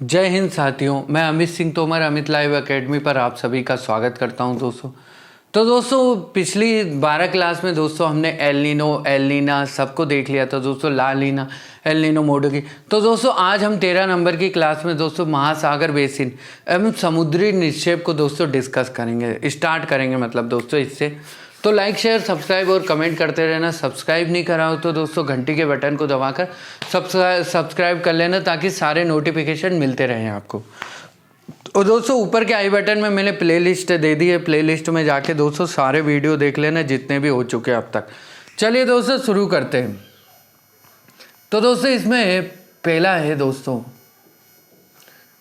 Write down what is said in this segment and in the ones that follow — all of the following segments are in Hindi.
जय हिंद साथियों, मैं अमित सिंह तोमर अमित लाइव एकेडमी पर आप सभी का स्वागत करता हूं दोस्तों। तो दोस्तों पिछली 12 क्लास में दोस्तों हमने एल नीनो एल नीना सबको देख लिया था दोस्तों, ला लीना एल नीनो मोडो की। तो दोस्तों आज हम 13 नंबर की क्लास में दोस्तों महासागर बेसिन एवं समुद्री निक्षेप को दोस्तों डिस्कस करेंगे, स्टार्ट करेंगे मतलब दोस्तों इससे। तो लाइक शेयर सब्सक्राइब और कमेंट करते रहना। सब्सक्राइब नहीं करा हो तो दोस्तों घंटी के बटन को दबाकर सब्सक्राइब कर लेना ताकि सारे नोटिफिकेशन मिलते रहें आपको। और दोस्तों ऊपर के आई बटन में मैंने प्लेलिस्ट दे दी है, प्लेलिस्ट में जाके दोस्तों सारे वीडियो देख लेना जितने भी हो चुके हैं अब तक। चलिए दोस्तों शुरू करते हैं। तो दोस्तों इसमें पहला है दोस्तों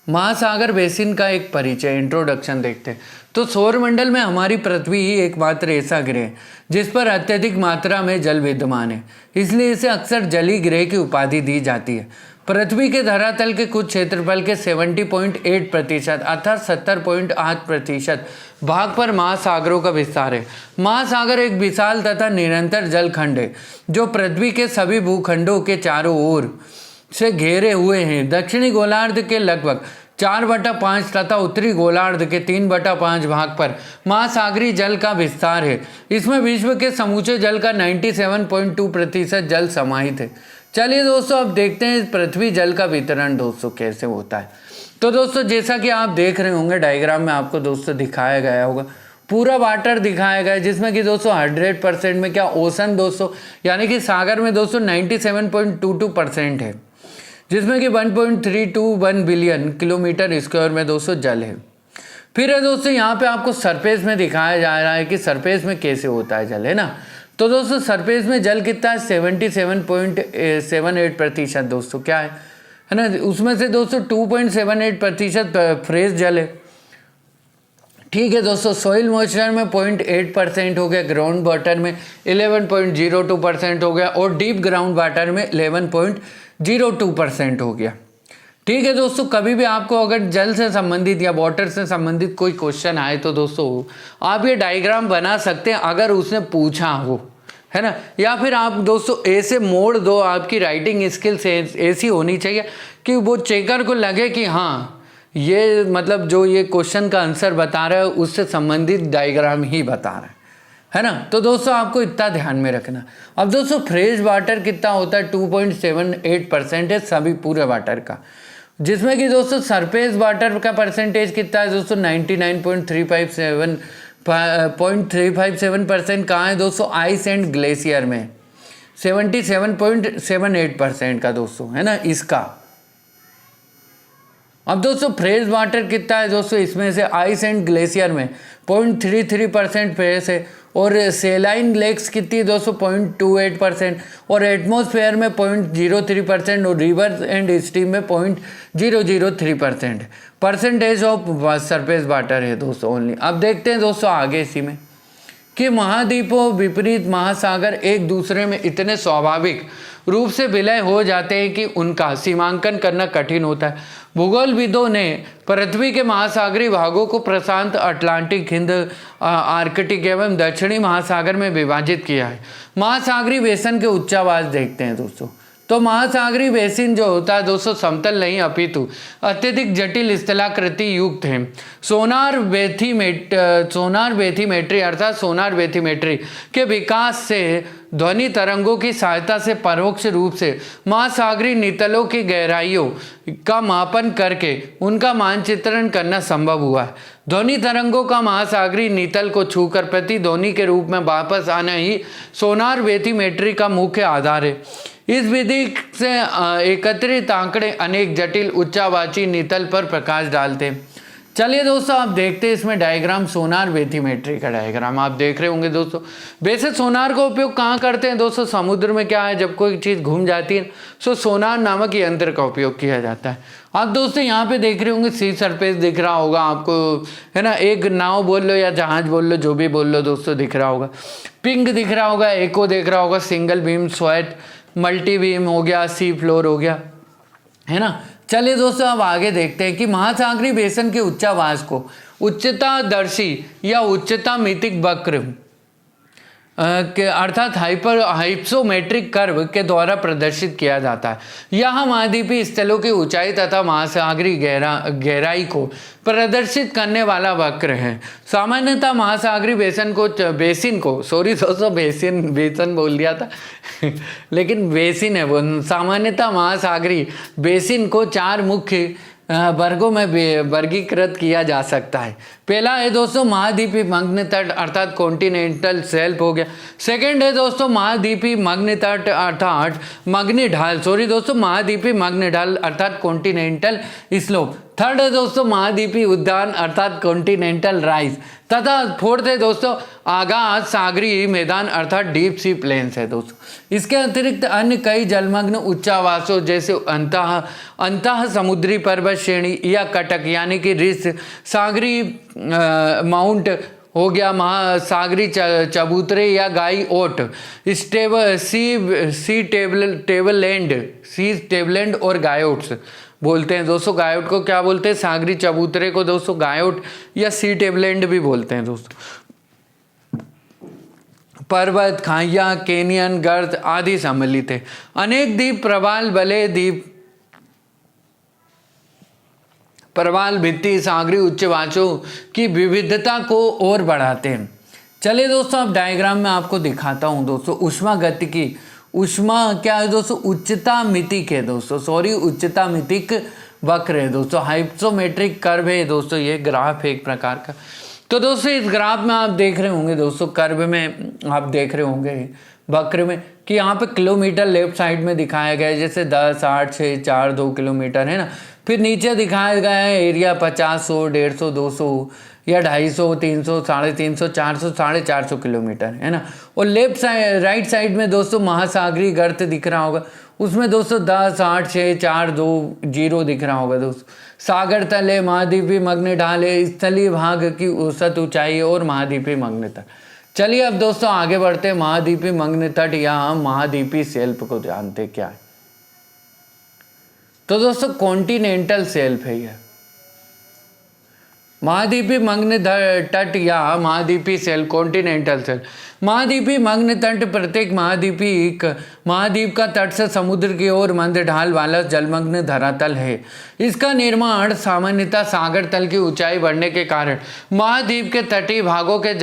महासागर बेसिन का एक परिचय, इंट्रोडक्शन देखते हैं। तो सौरमंडल में हमारी पृथ्वी ही एकमात्र ऐसा ग्रह है जिस पर अत्यधिक मात्रा में जल विद्यमान है, इसलिए इसे अक्सर जलीय ग्रह की उपाधि दी जाती है। पृथ्वी के धरातल के कुछ क्षेत्रफल के 70.8% अर्थात 70.8% भाग पर महासागरों का विस्तार है। महासागर एक विशाल तथा निरंतर जलखंड है जो पृथ्वी के सभी भूखंडों के चारों ओर से घेरे हुए हैं। दक्षिणी गोलार्ध के लगभग 4/5 तथा उत्तरी गोलार्ध के 3/5 भाग पर महासागरीय जल का विस्तार है। इसमें विश्व के समूचे जल का 97.2% जल समाहित है। चलिए दोस्तों अब देखते हैं पृथ्वी जल का वितरण दोस्तों कैसे होता है। तो दोस्तों जैसा कि आप देख रहे होंगे डायग्राम में आपको दोस्तों दिखाया गया होगा, पूरा वाटर दिखाया गया है जिसमें कि दोस्तों 100% में क्या ओशन दोस्तों यानी कि सागर में दोस्तों 97.22% है, जिसमें कि 1.321 बिलियन किलोमीटर स्क्वायर में दोस्तों जल है। फिर है दोस्तों यहाँ पे आपको सरफेस में दिखाया जा रहा है कि सरफेस में कैसे होता है जल, है ना। तो दोस्तों सरफेस में जल कितना है 77.78% दोस्तों क्या है ना। उसमें से दोस्तों 2.78% फ्रेश जल है। ठीक है दोस्तों, सॉइल मॉइस्चर में 0.8% हो गया, ग्राउंड वाटर में 11.02% हो गया और डीप ग्राउंड वाटर में 11.02% हो गया। ठीक है दोस्तों, कभी भी आपको अगर जल से संबंधित या वाटर से संबंधित कोई क्वेश्चन आए तो दोस्तों आप ये डायग्राम बना सकते हैं अगर उसने पूछा हो, है ना। या फिर आप दोस्तों ऐसे मोड़ दो, आपकी राइटिंग स्किल्स ऐसी होनी चाहिए कि वो चेकर को लगे कि हाँ ये मतलब जो ये क्वेश्चन का आंसर बता रहा है उससे संबंधित डायग्राम ही बता रहा है ना। तो दोस्तों आपको इतना ध्यान में रखना। अब दोस्तों फ्रेश वाटर कितना होता है 2.78% है सभी पूरे वाटर का, जिसमें कि दोस्तों सरफेस वाटर का परसेंटेज कितना है दोस्तों 99.357% कहाँ है दोस्तों आइस एंड ग्लेशियर में 77.78% का दोस्तों, है ना इसका। अब दोस्तों फ्रेश वाटर कितना है दोस्तों, इसमें से आइस एंड ग्लेशियर में 0.33% फ्रेश है और सेलाइन लेक्स कितनी दोस्तों 0.28% और एटमॉस्फेयर में 0.03% और रिवर एंड स्ट्रीम में 0.003% परसेंटेज ऑफ सरफेस वाटर है दोस्तों ओनली। अब देखते हैं दोस्तों आगे इसी में कि महाद्वीपों विपरीत महासागर एक दूसरे में इतने स्वाभाविक रूप से विलय हो जाते हैं कि उनका सीमांकन करना कठिन होता है। भूगोलविदों ने पृथ्वी के महासागरीय भागों को प्रशांत, अटलांटिक, हिंद, आर्कटिक एवं दक्षिणी महासागर में विभाजित किया है। महासागरीय बेसिन के उच्चावास देखते हैं दोस्तों। तो महासागरीय बेसिन जो होता है दोस्तों समतल नहीं अपितु अत्यधिक जटिल स्थलाकृति युक्त है। सोनार बेथीमेट्री अर्थात सोनार बेथीमेट्री के विकास से ध्वनि तरंगों की सहायता से परोक्ष रूप से महासागरीय नितलों की गहराइयों का मापन करके उनका मानचित्रण करना संभव हुआ है। ध्वनि तरंगों का महासागरीय नितल को छूकर प्रतिध्वनि के रूप में वापस आना ही सोनार बेथीमेट्री का मुख्य आधार है। इस विधि से एकत्रित आंकड़े अनेक जटिल उच्चावाची नितल पर प्रकाश डालते हैं। चलिए दोस्तों आप देखते हैं इसमें डायग्राम, सोनार बेथीमेट्री का डायग्राम आप देख रहे होंगे दोस्तों। वैसे सोनार का उपयोग कहाँ करते हैं दोस्तों, समुद्र में क्या है जब कोई चीज़ घूम जाती है तो सोनार नामक यंत्र का उपयोग किया जाता है। आप दोस्तों यहाँ पे देख रहे होंगे सी सरफेस दिख रहा होगा आपको, है ना। एक नाव बोल लो या जहाज बोल लो, जो भी बोल लो दोस्तों दिख रहा होगा। पिंक दिख रहा होगा, एको दिख रहा होगा, सिंगल बीम, स्वैट, मल्टी बीम हो गया, सी फ्लोर हो गया, है ना। चलिए दोस्तों अब आगे देखते हैं कि महासागरीय बेसिन के उच्चावास को उच्चतादर्शी या उच्चता मितिक वक्र अर्थात हाइप्सोमेट्रिक कर्व के द्वारा प्रदर्शित किया जाता है। यह महाद्वीपीय स्थलों की ऊंचाई तथा महासागरीय गहराई को प्रदर्शित करने वाला वक्र है। सामान्यतः महासागरीय बेसिन को सॉरी दोस्तों बेसिन बोल दिया था लेकिन बेसिन है वो। सामान्यतः महासागरीय बेसिन को 4 मुख्य वर्गों में वर्गीकृत किया जा सकता है। पहला है दोस्तों महाद्वीपीय मग्न तट अर्थात कॉन्टिनेंटल शेल्फ हो गया। सेकंड है दोस्तों महाद्वीपीय मग्न तट अर्थात मग्न ढाल महाद्वीपीय मग्न ढाल अर्थात कॉन्टिनेंटल स्लोप। थर्ड है दोस्तों महाद्वीपीय उद्यान अर्थात कॉन्टिनेंटल राइज तथा फोर्थ है दोस्तों आगाध सागरीय मैदान अर्थात डीप सी प्लेन्स है दोस्तों। इसके अतिरिक्त अन्य कई जलमग्न उच्चावासों जैसे अंतः समुद्री पर्वत श्रेणी या कटक यानी कि रिस, सागरी माउंट हो गया, महासागरी चबूतरे या गाई ओट, सी टेबलैंड और गायोट्स बोलते हैं दोस्तों। गायोट को क्या बोलते हैं? सागरी चबूतरे को दोस्तों गायोट या सी टेबलैंड भी बोलते हैं दोस्तों। पर्वत, खाइयाँ, कैनियन, गर्त आदि सम्मिलित है। अनेक द्वीप प्रवाल भित्ति सागरी उच्चवाचों की विविधता को और बढ़ाते हैं। चलिए दोस्तों अब डायग्राम में आपको दिखाता हूँ दोस्तों उष्मा गतिकी। उष्मा क्या है दोस्तों? उच्चता मितिक है दोस्तों, उच्चता मितिक वक्र है दोस्तों, हाइप्सोमेट्रिक कर्व है दोस्तों, ये ग्राफ है एक प्रकार का। तो दोस्तों इस ग्राफ में आप देख रहे होंगे दोस्तों, कर्व में आप देख रहे होंगे वक्र में कि यहाँ पे किलोमीटर लेफ्ट साइड में दिखाया गया है, जैसे 10, 8, 6, 4, 2 किलोमीटर है ना। फिर नीचे दिखाया गया है एरिया 50, 100, 150, 200 या 250, 300, 350, 400, 450 किलोमीटर है ना। और राइट साइड में दोस्तों महासागरीय गर्त दिख रहा होगा, उसमें दोस्तों 10, 8, 6, 4, 2, 0 दिख रहा होगा दोस्तों। सागर तल है, महाद्वीपीय मग्न ढाल है, स्थलीय भाग की औसत ऊंचाई है और महाद्वीपीय मग्न तट। चलिए अब दोस्तों आगे बढ़ते हैं। महाद्वीपीय मग्न तट या हम महाद्वीपीय शेल्फ को जानते क्या है। तो दोस्तों कॉन्टिनेंटल शेल्फ है यह महाद्वीपीय मग्न तट या महाद्वीपीय शेल्फ, कॉन्टिनेंटल शेल्फ। महाद्वीपीय मग्न तट प्रत्येक महाद्वीप का तट से समुद्र की ओर मंद ढाल वाला जलमग्न धरातल है। इसका निर्माण सामान्यतः सागर तल की ऊंचाई बढ़ने के कारण महाद्वीप के तटीय भागों के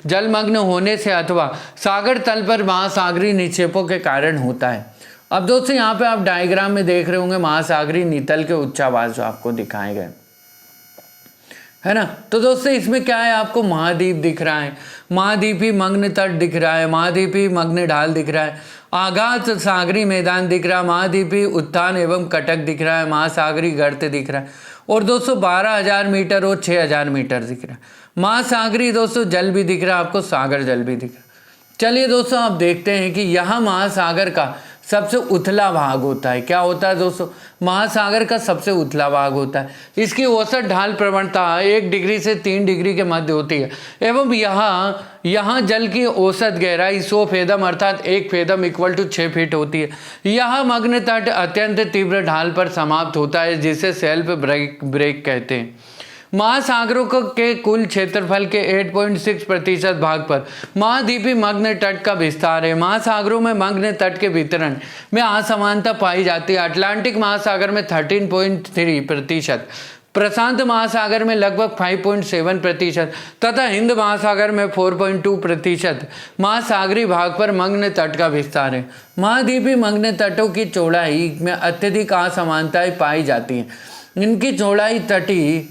जलमग्न होने से अथवा सागर तल पर महासागरीय निक्षेपों के कारण होता है। अब दोस्तों यहाँ पे आप डायग्राम में देख रहे होंगे महासागरीय नितल के उच्चावास जो आपको दिखाए गए है ना। तो दोस्तों इसमें क्या है, आपको महाद्वीप दिख रहा है, महाद्वीपीय मग्न तट दिख रहा है, महाद्वीपीय मग्न ढाल दिख रहा है, आगाध सागरी मैदान दिख रहा है, महाद्वीपीय उत्थान एवं कटक दिख रहा है, महासागरीय गर्त दिख रहा है और दोस्तों 12,000 मीटर और 6,000 मीटर दिख रहा है। महासागरीय दोस्तों जल भी दिख रहा है आपको, सागर जल भी दिख रहा है। चलिए दोस्तों आप देखते हैं कि यहाँ महासागर का सबसे उथला भाग होता है। क्या होता है दोस्तों? महासागर का सबसे उथला भाग होता है। इसकी औसत ढाल प्रवणता 1 डिग्री से 3 डिग्री के मध्य होती है एवं यहाँ जल की औसत गहराई 100 फेदम अर्थात 1 फेदम = 6 फीट होती है। यह मग्न तट अत्यंत तीव्र ढाल पर समाप्त होता है जिसे शेल्फ ब्रेक कहते हैं। महासागरों के कुल क्षेत्रफल के 8.6% भाग पर महाद्वीपीय मग्न तट का विस्तार है। महासागरों में मग्न तट के वितरण में असमानता पाई जाती है। अटलांटिक महासागर में 13.3%, प्रशांत महासागर में लगभग 5.7% तथा हिंद महासागर में 4.2% महासागरीय भाग पर मग्न तट का विस्तार है। महाद्वीपीय मग्न तटों की चौड़ाई में अत्यधिक असमानताएं पाई जाती हैं। इनकी चौड़ाई तटीय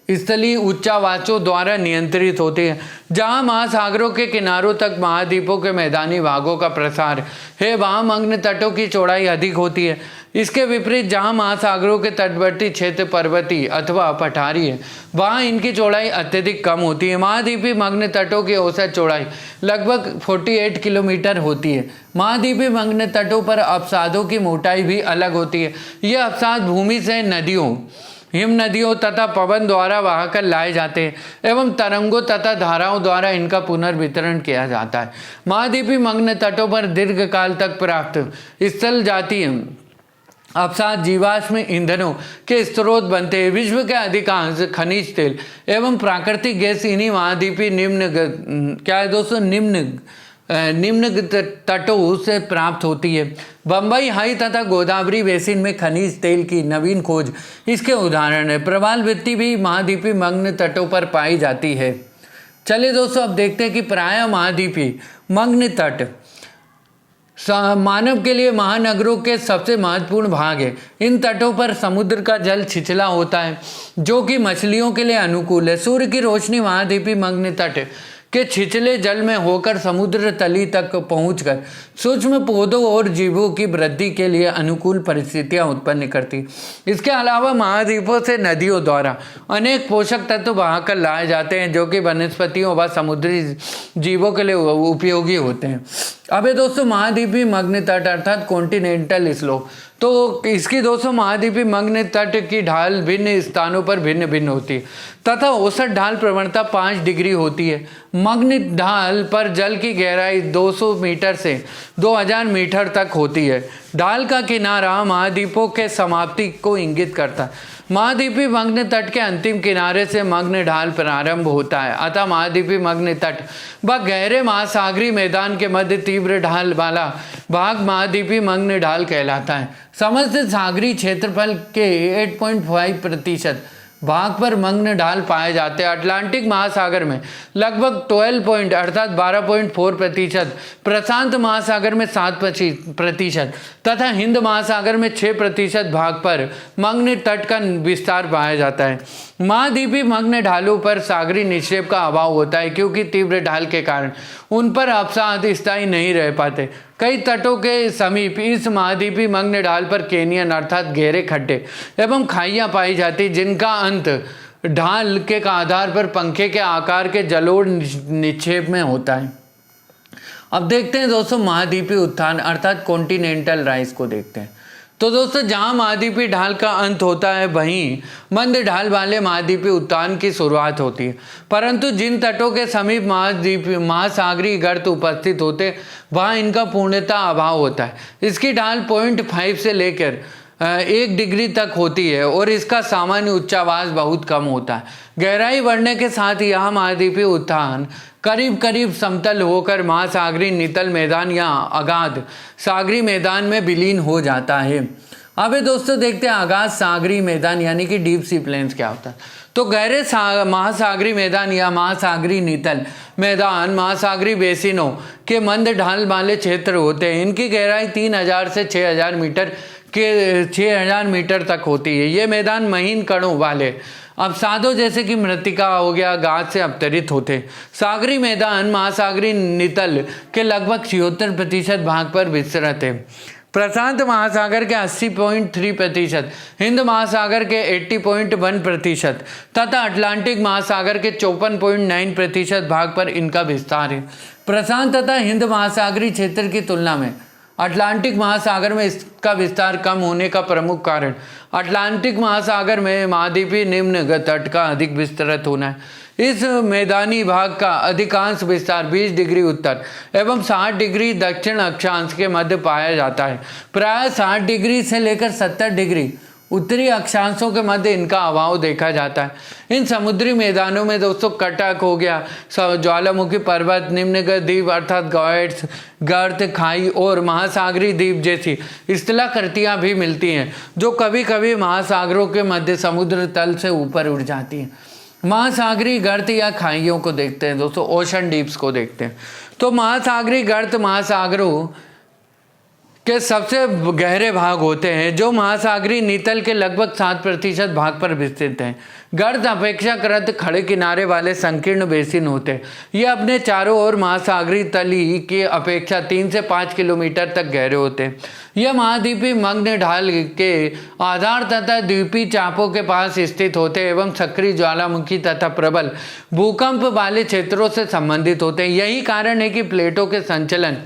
स्थलीय उच्चावाचों द्वारा नियंत्रित होती है। जहां महासागरों के किनारों तक महाद्वीपों के मैदानी भागों का प्रसार है वहां मग्न तटों की चौड़ाई अधिक होती है। इसके विपरीत जहां महासागरों के तटवर्ती क्षेत्र पर्वतीय अथवा पठारी है वहां इनकी चौड़ाई अत्यधिक कम होती है। महाद्वीपीय मग्न तटों की औसत चौड़ाई लगभग 48 किलोमीटर होती है। महाद्वीपीय मग्न तटों पर अवसादों की मोटाई भी अलग होती है। यह अवसाद भूमि से नदियों, हिम नदियों तथा पवन द्वारा बहाकर लाए जाते हैं एवं तरंगों तथा धाराओं द्वारा इनका पुनर्वितरण किया जाता है। महाद्वीपीय मग्न तटों पर दीर्घकाल तक प्राप्त स्थल जातीय अवसाद जीवाश्म ईंधनों के स्रोत बनते हैं। विश्व के अधिकांश खनिज तेल एवं प्राकृतिक गैस इन्हीं महाद्वीपीय निम्न तटों से प्राप्त होती है। बम्बई हाई तथा गोदावरी बेसिन में खनिज तेल की नवीन खोज इसके उदाहरण है। प्रवालवृत्ति भी महाद्वीपीय मग्न तटों पर पाई जाती है। चलिए दोस्तों, अब देखते हैं कि प्रायः महाद्वीपीय मग्न तट मानव के लिए महानगरों के सबसे महत्वपूर्ण भाग है। इन तटों पर समुद्र का जल छिछला होता है, जो कि मछलियों के लिए अनुकूल है। सूर्य की रोशनी महाद्वीपीय मग्न तट के छिछले जल में होकर समुद्र तली तक पहुंचकर सूक्ष्म पौधों और जीवों की वृद्धि के लिए अनुकूल परिस्थितियां उत्पन्न करती। इसके अलावा महाद्वीपों से नदियों द्वारा अनेक पोषक तत्व बहाकर लाए जाते हैं, जो कि वनस्पतियों व समुद्री जीवों के लिए उपयोगी होते हैं। अबे दोस्तों, महाद्वीपीय मग्न तट अर्थात कॉन्टिनेंटल स्लोप, तो इसकी दोस्तों महाद्वीपीय मग्न तट की ढाल भिन्न स्थानों पर भिन्न भिन्न होती है तथा औसत ढाल प्रवणता 5 डिग्री होती है। मग्न ढाल पर जल की गहराई 200 मीटर से 2000 मीटर तक होती है। ढाल का किनारा महाद्वीपों के समाप्ति को इंगित करता है। महाद्वीपीय मग्न तट के अंतिम किनारे से मग्न ढाल प्रारंभ होता है, अतः महाद्वीपीय मग्न तट व गहरे महासागरीय मैदान के मध्य तीव्र ढाल वाला भाग महाद्वीपीय मग्न ढाल कहलाता है। समस्त सागरीय क्षेत्रफल के 8.5% भाग पर मग्न ढाल पाए जाते हैं। अटलांटिक महासागर में लगभग 12.4%, प्रशांत महासागर में 7% तथा हिंद महासागर में 6% भाग पर मग्न तट का विस्तार पाया जाता है। महाद्वीपीय मग्न ढालों पर सागरीय निक्षेप का अभाव होता है, क्योंकि तीव्र ढाल के कारण उन पर अवसाद स्थायी नहीं रह पाते। कई तटों के समीप इस महाद्वीपीय मग्न ढाल पर कैनियन अर्थात गहरे खड्डे एवं खाइयां पाई जाती, जिनका अंत ढाल के आधार पर पंखे के आकार के जलोढ़ निक्षेप में होता है। अब देखते हैं दोस्तों महाद्वीपीय उत्थान अर्थात कॉन्टिनेंटल राइज को देखते हैं। तो दोस्तों, जहां महाद्वीपीय ढाल का अंत होता है वहीं मंद ढाल वाले महाद्वीपीय उत्थान की शुरुआत होती है, परंतु जिन तटों के समीप महासागरीय गर्त उपस्थित होते वहां इनका पूर्णतः अभाव होता है। इसकी ढाल 0.5 से लेकर 1 डिग्री तक होती है और इसका सामान्य उच्चावास बहुत कम होता है। गहराई बढ़ने के साथ यह महाद्वीपीय उत्थान करीब करीब समतल होकर महासागरीय नितल मैदान या अगाध सागरीय मैदान में विलीन हो जाता है। अब दोस्तों देखते हैं अगाध सागरीय मैदान यानी कि डीप सी प्लेन्स क्या होता है। तो गहरे महासागरीय मैदान या महासागरीय नितल मैदान महासागरीय बेसिनों के मंद ढाल वाले क्षेत्र होते हैं। इनकी गहराई 3000 से 6000 मीटर तक होती है। ये मैदान महीन कणों वाले अवसादों जैसे कि मृत्तिका हो गया, गाद से अवतरित होते। सागरीय मैदान महासागरीय नितल के लगभग 76% भाग पर विस्तृत है। प्रशांत महासागर के 80.3%, हिंद महासागर के 80.1% तथा अटलांटिक महासागर के 54.9% भाग पर इनका विस्तार है। प्रशांत तथा हिंद महासागरीय क्षेत्र की तुलना में अटलांटिक महासागर में इसका विस्तार कम होने का प्रमुख कारण अटलांटिक महासागर में महाद्वीपीय निम्न तट का अधिक विस्तृत होना है। इस मैदानी भाग का अधिकांश विस्तार 20 डिग्री उत्तर एवं 60 डिग्री दक्षिण अक्षांश के मध्य पाया जाता है। प्राय 60 डिग्री से लेकर 70 डिग्री उत्तरी अक्षांशों के मध्य इनका अभाव देखा जाता है। इन समुद्री मैदानों में दोस्तों कटक हो गया, ज्वालामुखी पर्वत, निम्नगत द्वीप अर्थात गॉयट्स, गर्त, खाई और महासागरीय द्वीप जैसी स्थलाकृतियां भी मिलती हैं, जो कभी कभी महासागरों के मध्य समुद्र तल से ऊपर उठ जाती हैं। महासागरीय गर्त या खाइयों को देखते हैं दोस्तों, ओशन डीप्स को देखते हैं। तो महासागरीय गर्त महासागरों के सबसे गहरे भाग होते हैं, जो महासागरीय नितल के लगभग 7% भाग पर विस्तृत हैं। गर्त अपेक्षाकृत खड़े किनारे वाले संकीर्ण बेसिन होते हैं। ये अपने चारों ओर महासागरीय तली की अपेक्षा 3 से 5 किलोमीटर तक गहरे होते हैं। यह महाद्वीपीय मग्न ढाल के आधार तथा द्वीपीय चापों के पास स्थित होते हैं एवं सक्रिय ज्वालामुखी तथा प्रबल भूकंप वाले क्षेत्रों से संबंधित होते हैं। यही कारण है कि प्लेटों के संचलन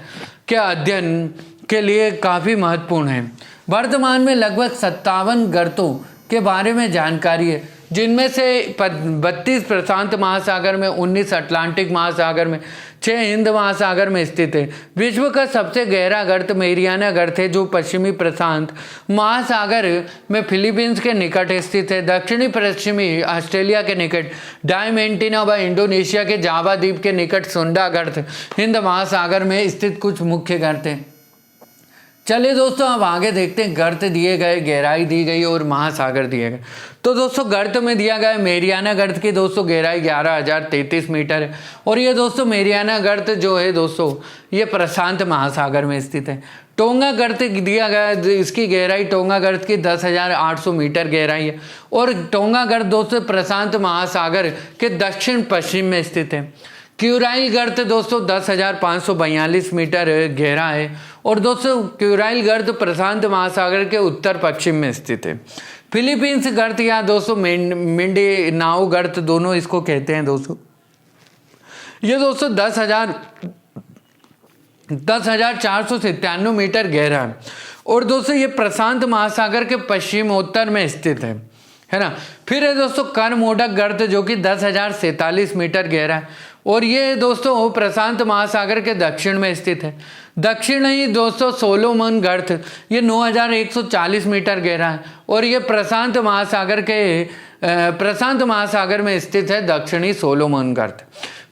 के अध्ययन के लिए काफ़ी महत्वपूर्ण है। वर्तमान में लगभग 57 गर्तों के बारे में जानकारी है, जिनमें से 32 प्रशांत महासागर में, 19 अटलांटिक महासागर में, 6 हिंद महासागर में स्थित है। विश्व का सबसे गहरा गर्त मेरियाना गर्त है जो पश्चिमी प्रशांत महासागर में फिलीपींस के निकट स्थित है। दक्षिणी पश्चिमी ऑस्ट्रेलिया के निकट डायमेंटिना व इंडोनेशिया के जावा द्वीप के निकट सुंडा गर्त हिंद महासागर में स्थित कुछ मुख्य गर्त हैं। चलिए दोस्तों अब आगे देखते हैं। गर्त दिए गए, गहराई दी गई और महासागर दिए गए। तो दोस्तों गर्त में दिया गया मेरियाना गर्त की दोस्तों गहराई 11,033 मीटर है और ये दोस्तों मेरियाना गर्त जो है दोस्तों ये प्रशांत महासागर में स्थित है। टोंगा गर्त दिया गया, इसकी गहराई टोंगा गर्त की 10,800 मीटर गहराई है और टोंगा गर्त दोस्तों प्रशांत महासागर के दक्षिण पश्चिम में स्थित है। क्यूराइल गर्त दोस्तों 10,542 मीटर गहरा है और दोस्तों क्यूराइल गर्त प्रशांत महासागर के उत्तर पश्चिम में स्थित है। फिलीपींस गर्त या दोस्तों मिंडानाओ गर्त दोनों इसको कहते हैं दोस्तों। ये दोस्तों 10,497 मीटर गहरा है और दोस्तों ये प्रशांत महासागर के पश्चिमोत्तर में स्थित है ना। फिर है दोस्तों कर्मोडक गर्त जो कि 10,047 मीटर गहरा है और ये दोस्तों प्रशांत महासागर के दक्षिण में स्थित है। दक्षिण ही दोस्तों सोलोमन गर्त ये 9,140 मीटर गहरा है और ये प्रशांत महासागर में स्थित है दक्षिणी सोलोमन गर्त।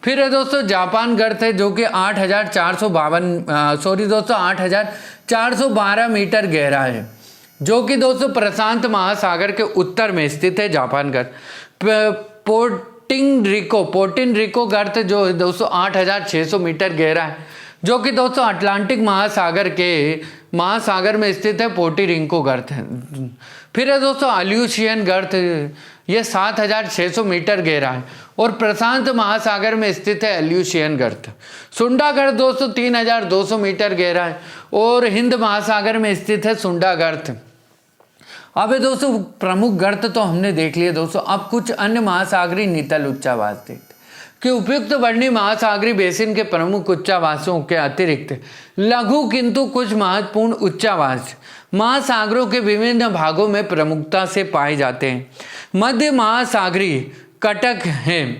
फिर है दोस्तों जापान गर्त है जो कि 8,412 मीटर गहरा है जो कि दोस्तों प्रशांत महासागर के उत्तर में स्थित है जापान गर्त। पोर्टिन रिको गर्त जो दोस्तों 8,600 मीटर गहरा है जो कि दोस्तों अटलांटिक महासागर में स्थित है पोर्टिरिको गर्त है। फिर है दोस्तों अल्यूशियन गर्त ये 7,600 मीटर गहरा है और प्रशांत महासागर में स्थित है अल्यूशियन गर्त। सुंडा गर्त दोस्तों 3,200 मीटर गहरा है और हिंद महासागर में स्थित है सुंडा गर्त। अब दोस्तों प्रमुख गर्त तो हमने देख लिए दोस्तों। अब कुछ अन्य महासागरी नितल उच्चावास देखते कि उपयुक्त वर्णी महासागरी बेसिन के प्रमुख उच्चावासों के अतिरिक्त लघु किंतु कुछ महत्वपूर्ण उच्चावास महासागरों के विभिन्न भागों में प्रमुखता से पाए जाते हैं। मध्य महासागरी कटक है।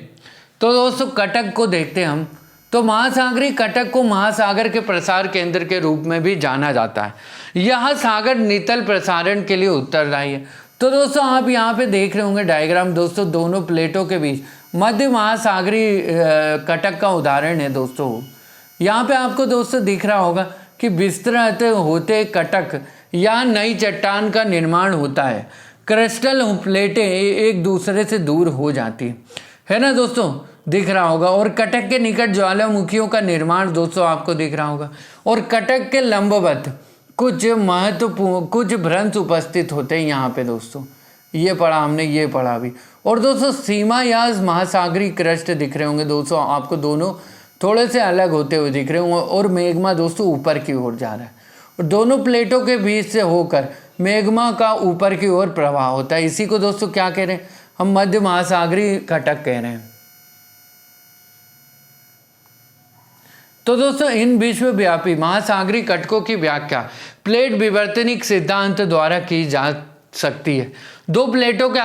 तो दोस्तों कटक को देखते हैं हम। तो महासागरी कटक को महासागर के प्रसार केंद्र के रूप में भी जाना जाता है। यह सागर नितल प्रसारण के लिए उत्तरदायी है। तो दोस्तों आप यहाँ पे देख रहे होंगे डायग्राम दोस्तों, दोनों प्लेटों के बीच मध्य महासागरी कटक का उदाहरण है दोस्तों। यहाँ पे आपको दोस्तों दिख रहा होगा कि विस्तृत होते कटक या नई चट्टान का निर्माण होता है। क्रिस्टल प्लेटें एक दूसरे से दूर हो जाती है ना दोस्तों, दिख रहा होगा। और कटक के निकट ज्वालामुखियों का निर्माण दोस्तों आपको दिख रहा होगा और कटक के लंबवत कुछ महत्वपूर्ण कुछ भ्रंश उपस्थित होते हैं यहाँ पे दोस्तों। ये पढ़ा हमने, ये पढ़ा भी। और दोस्तों सीमा या महासागरी क्रस्ट दिख रहे होंगे दोस्तों आपको, दोनों थोड़े से अलग होते हुए दिख रहे होंगे और मैग्मा दोस्तों ऊपर की ओर जा रहा है और दोनों प्लेटों के बीच से होकर मैग्मा का ऊपर की ओर प्रवाह होता है। इसी को दोस्तों क्या कह रहे हैं हम, मध्य महासागरी कटक कह रहे हैं। तो दोस्तों इन विश्वव्यापी महासागरी कटकों की व्याख्या प्लेट विवर्तनिक सिद्धांत द्वारा की जा सकती है। दो प्लेटों के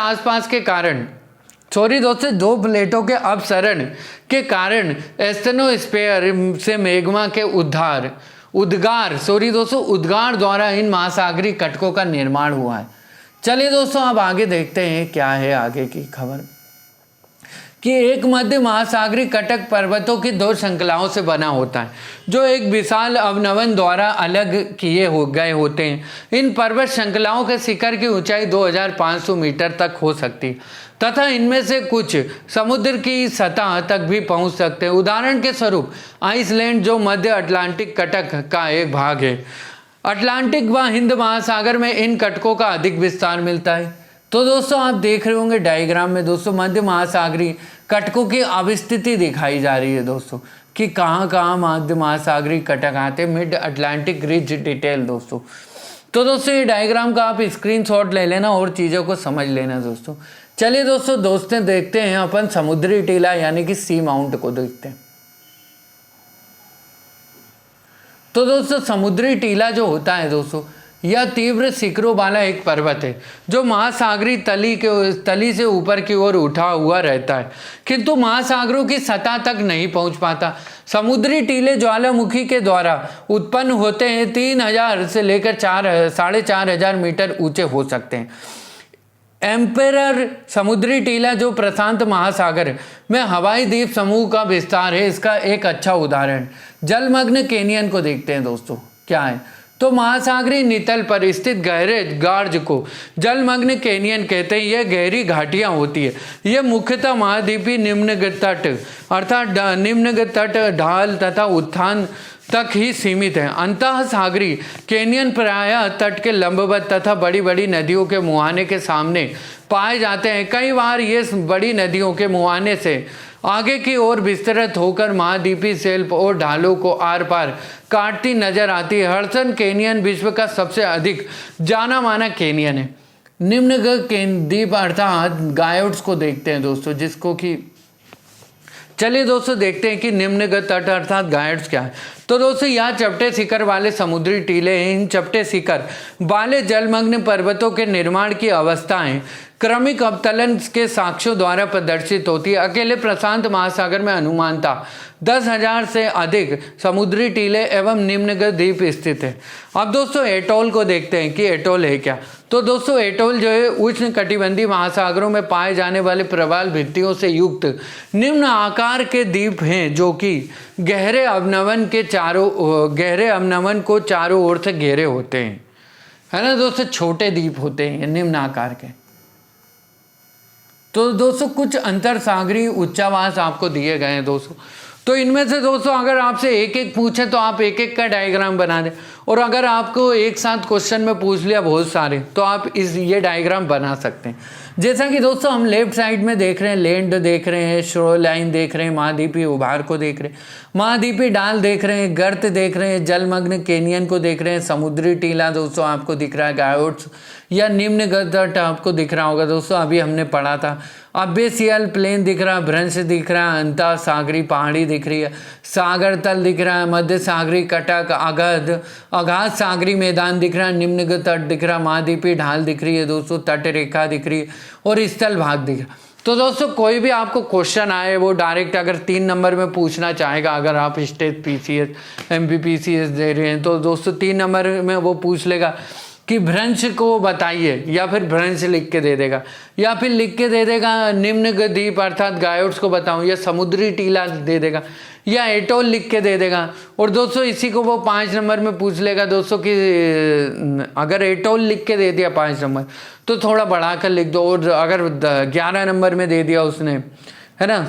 प्लेटों के अपसरण के कारण एस्थेनोस्फीयर से मैग्मा के उद्गार द्वारा इन महासागरी कटकों का निर्माण हुआ है। चलिए दोस्तों अब आगे देखते हैं क्या है आगे की खबर कि एक मध्य महासागरी कटक पर्वतों की दो श्रृंखलाओं से बना होता है जो एक विशाल अवनवन द्वारा अलग किए गए होते हैं। इन पर्वत श्रृंखलाओं के शिखर की ऊंचाई 2,500 मीटर तक हो सकती है तथा इनमें से कुछ समुद्र की सतह तक भी पहुंच सकते हैं। उदाहरण के स्वरूप आइसलैंड जो मध्य अटलांटिक कटक का एक भाग है। अटलांटिक व हिंद महासागर में इन कटकों का अधिक विस्तार मिलता है। तो दोस्तों आप देख रहे होंगे डायग्राम में दोस्तों मध्य महासागरी कटकों की अवस्थिति दिखाई जा रही है दोस्तों कि कहाँ कहाँ मध्य महासागरी कटक आते हैं। मिड अटलांटिक रिज डिटेल दोस्तों। तो दोस्तों ये डायग्राम का आप स्क्रीनशॉट ले लेना और चीज़ों को समझ लेना दोस्तों। चलिए दोस्तों देखते हैं अपन समुद्री टीला यानी कि सी माउंट को देखते हैं। तो दोस्तों समुद्री टीला जो होता है दोस्तों यह तीव्र शिखरों वाला एक पर्वत है जो महासागरीय तली से ऊपर की ओर उठा हुआ रहता है, किंतु महासागरों की सतह तक नहीं पहुंच पाता। समुद्री टीले ज्वालामुखी के द्वारा उत्पन्न होते हैं, 3000 से लेकर 4500 मीटर ऊंचे हो सकते हैं। एम्पेरर समुद्री टीला जो प्रशांत महासागर में हवाई द्वीप समूह का विस्तार है, इसका एक अच्छा उदाहरण। जलमग्न कैनियन को देखते हैं दोस्तों, क्या है तो महासागरीय नितल पर स्थित गहरे गार्ज को जलमग्न कैनियन कहते हैं। यह गहरी घाटियां होती है। यह मुख्यतः महाद्वीपीय निम्नगत तट अर्थात निम्नगत तट, ढाल तथा उत्थान तक ही सीमित है। अंतः सागरीय कैनियन प्रायः तट के लंबवत तथा बड़ी बड़ी नदियों के मुहाने के सामने पाए जाते हैं। कई बार ये बड़ी नदियों के मुहाने से आगे की ओर विस्तृत होकर महाद्वीपीय शेल्फ और ढालों को आर पार काटती नजर आती है। हडसन कैनियन विश्व का सबसे अधिक जाना माना कैनियन है। निम्नगत द्वीप अर्थात गायोट्स को देखते हैं दोस्तों, जिसको कि चलिए दोस्तों देखते हैं कि निम्नगत तट अर्थात गायोट्स क्या है। तो दोस्तों यह चपटे शिखर वाले समुद्री टीले हैं। इन चपटे शिखर वाले जलमग्न पर्वतों के निर्माण की अवस्थाएं क्रमिक अवतलन के साक्ष्यों द्वारा प्रदर्शित होती है। अकेले प्रशांत महासागर में अनुमानतः 10,000 से अधिक समुद्री टीले एवं निम्नगत द्वीप स्थित है। अब दोस्तों एटोल को देखते हैं कि एटोल है क्या। तो दोस्तों एटोल जो है उष्ण कटिबंधीय महासागरों में पाए जाने वाले प्रवाल भित्तियों से युक्त निम्न आकार के द्वीप हैं, जो कि गहरे अवनवन को चारों ओर से घेरे होते हैं, है ना दोस्तों। छोटे द्वीप होते हैं निम्न आकार के। तो दोस्तों कुछ अंतर सागरीय उच्चावास आपको दिए गए हैं दोस्तों। तो इनमें से दोस्तों अगर आपसे एक एक पूछे तो आप एक एक का डायग्राम बना दें, और अगर आपको एक साथ क्वेश्चन में पूछ लिया बहुत सारे तो आप ये डायग्राम बना सकते हैं। जैसा कि दोस्तों हम लेफ्ट साइड में देख रहे हैं, लैंड देख रहे हैं, शोर लाइन देख रहे हैं, महाद्वीपीय उभार को देख रहे हैं, महाद्वीपीय डाल देख रहे हैं, गर्त देख रहे हैं, जलमग्न कैनियन को देख रहे हैं, समुद्री टीला दोस्तों आपको दिख रहा है, गायोट्स या निम्नगत तट आपको दिख रहा होगा दोस्तों, अभी हमने पढ़ा था। अबेसियल प्लेन दिख रहा है, भ्रंश दिख रहा है, अंतः सागरी पहाड़ी दिख रही है, सागर तल दिख रहा है, मध्य सागरी कटक, अगाध सागरी मैदान दिख रहा है, निम्नगत तट दिख रहा है, महाद्वीपीय ढाल दिख रही है दोस्तों, तट रेखा दिख रही है और स्थल भाग दिख रहा है। तो दोस्तों कोई भी आपको क्वेश्चन आए वो डायरेक्ट अगर 3 नंबर में पूछना चाहेगा, अगर आप स्टेट PCS MPPCS दे रहे हैं तो दोस्तों 3 नंबर में वो पूछ लेगा कि भ्रंश को बताइए, या फिर भ्रंश लिख के दे देगा, या फिर लिख के दे देगा निम्नगत द्वीप अर्थात गायोट्स को बताऊं, या समुद्री टीला दे देगा, या एटोल लिख के दे देगा। और दोस्तों इसी को वो 5 नंबर में पूछ लेगा दोस्तों कि अगर एटोल लिख के दे दिया 5 नंबर तो थोड़ा बढ़ा कर लिख दो, और अगर 11 नंबर में दे दिया उसने, है ना,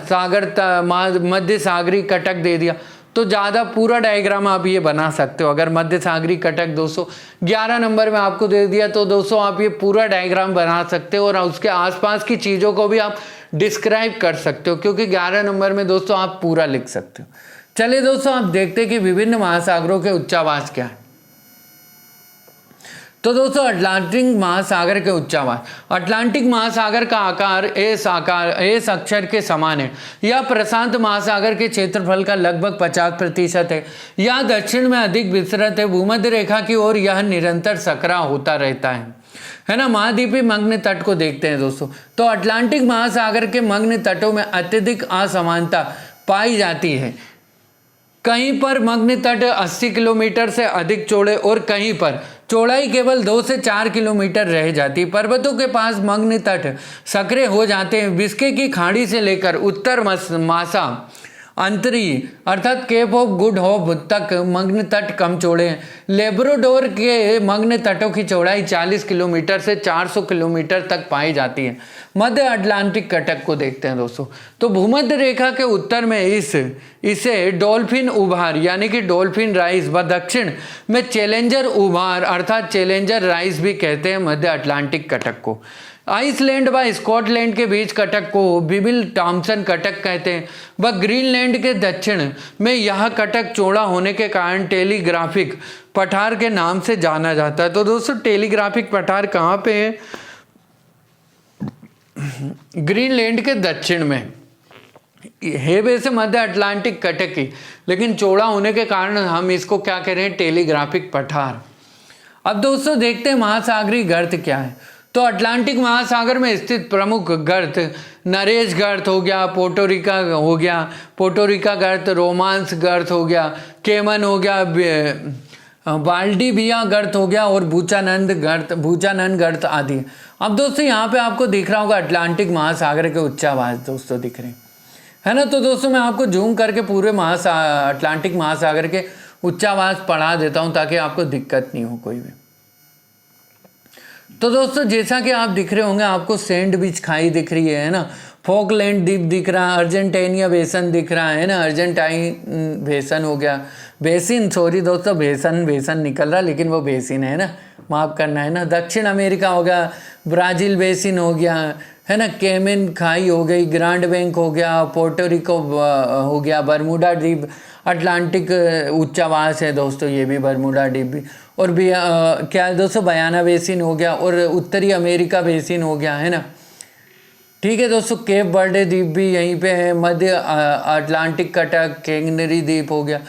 मध्य सागरी कटक दे दिया तो ज़्यादा पूरा डायग्राम आप ये बना सकते हो। अगर मध्य सागरी कटक दोस्तों 11 नंबर में आपको दे दिया तो दोस्तों आप ये पूरा डायग्राम बना सकते हो, और उसके आसपास की चीज़ों को भी आप डिस्क्राइब कर सकते हो, क्योंकि 11 नंबर में दोस्तों आप पूरा लिख सकते हो। चलिए दोस्तों आप देखते हैं कि विभिन्न महासागरों के उच्चावास क्या है। तो दोस्तों अटलांटिक महासागर के उच्चावास। अटलांटिक महासागर का आकार एस अक्षर के समान है। यह प्रशांत महासागर के क्षेत्रफल का लगभग 50% है। यह दक्षिण में अधिक विस्तृत है। भूमध्य रेखा की ओर यह निरंतर सकरा होता रहता है ना। महाद्वीपीय मग्न तट को देखते हैं दोस्तों। तो अटलांटिक महासागर के मग्न तटों में अत्यधिक असमानता पाई जाती है। कहीं पर मग्न तट 80 किलोमीटर से अधिक चौड़े और कहीं पर चौड़ाई केवल 2 से 4 किलोमीटर रह जाती। पर्वतों के पास मग्न तट सक्रिय हो जाते हैं। बिस्के की खाड़ी से लेकर उत्तर मासा अंतरी अर्थात केप ऑफ गुड होप तक मग्न तट कम चौड़े हैं। लेब्राडोर के मग्न तटों की चौड़ाई 40 किलोमीटर से 400 किलोमीटर तक पाई जाती है। मध्य अटलांटिक कटक को देखते हैं दोस्तों। तो भूमध्य रेखा के उत्तर में इसे डॉल्फिन उभार यानी कि डॉल्फिन राइज व दक्षिण में चैलेंजर उभार अर्थात चैलेंजर राइज भी कहते हैं मध्य अटलांटिक कटक को। आइसलैंड व स्कॉटलैंड के बीच कटक को बिबिल टॉम्सन कटक कहते हैं। व ग्रीनलैंड के दक्षिण में यह कटक चौड़ा होने के कारण टेलीग्राफिक पठार के नाम से जाना जाता है। तो दोस्तों टेलीग्राफिक पठार कहाँ पे है? ग्रीनलैंड के दक्षिण में है। वैसे मध्य अटलांटिक कटक ही, लेकिन चौड़ा होने के कारण हम इसको क्या कह रहे हैं? टेलीग्राफिक पठार। अब दोस्तों देखते हैं महासागरीय गर्त क्या है। तो अटलांटिक महासागर में स्थित प्रमुख गर्त नरेश गर्त हो गया, पोर्टोरिका हो गया, पोर्टोरिका गर्त, रोमांस गर्त हो गया, केमन हो गया, वाल्डिविया गर्त हो गया और बूचानंद गर्त आदि। अब दोस्तों यहाँ पे आपको दिख रहा होगा अटलांटिक महासागर के उच्चावास दोस्तों दिख रहे है ना। तो दोस्तों मैं आपको जूम करके पूरे अटलांटिक महासागर के उच्चावास पढ़ा देता हूँ ताकि आपको दिक्कत नहीं हो कोई भी। तो दोस्तों जैसा कि आप दिख रहे होंगे, आपको सैंड बीच खाई दिख रही है ना, फॉकलैंड द्वीप दिख रहा है, अर्जेंटीनिया बेसन दिख रहा है ना, अर्जेंटाइन बेसन हो गया, बेसिन, सॉरी दोस्तों बेसन निकल रहा लेकिन वो बेसिन है ना, माफ़ करना है ना। दक्षिण अमेरिका हो गया, ब्राज़ील बेसिन हो गया है ना, केमेन खाई हो गई, ग्रांड बैंक हो गया, पोर्टोरिको हो गया, बरमूडा द्वीप अटलांटिक उच्चावास है दोस्तों, ये भी बरमूडा द्वीप भी। और भी क्या है दोस्तों, बयाना बेसिन हो गया और उत्तरी अमेरिका बेसिन हो गया है ना। ठीक है दोस्तों, केप बर्डे द्वीप भी यहीं पे है, मध्य अटलांटिक कटक, कैंगनरी द्वीप हो गया,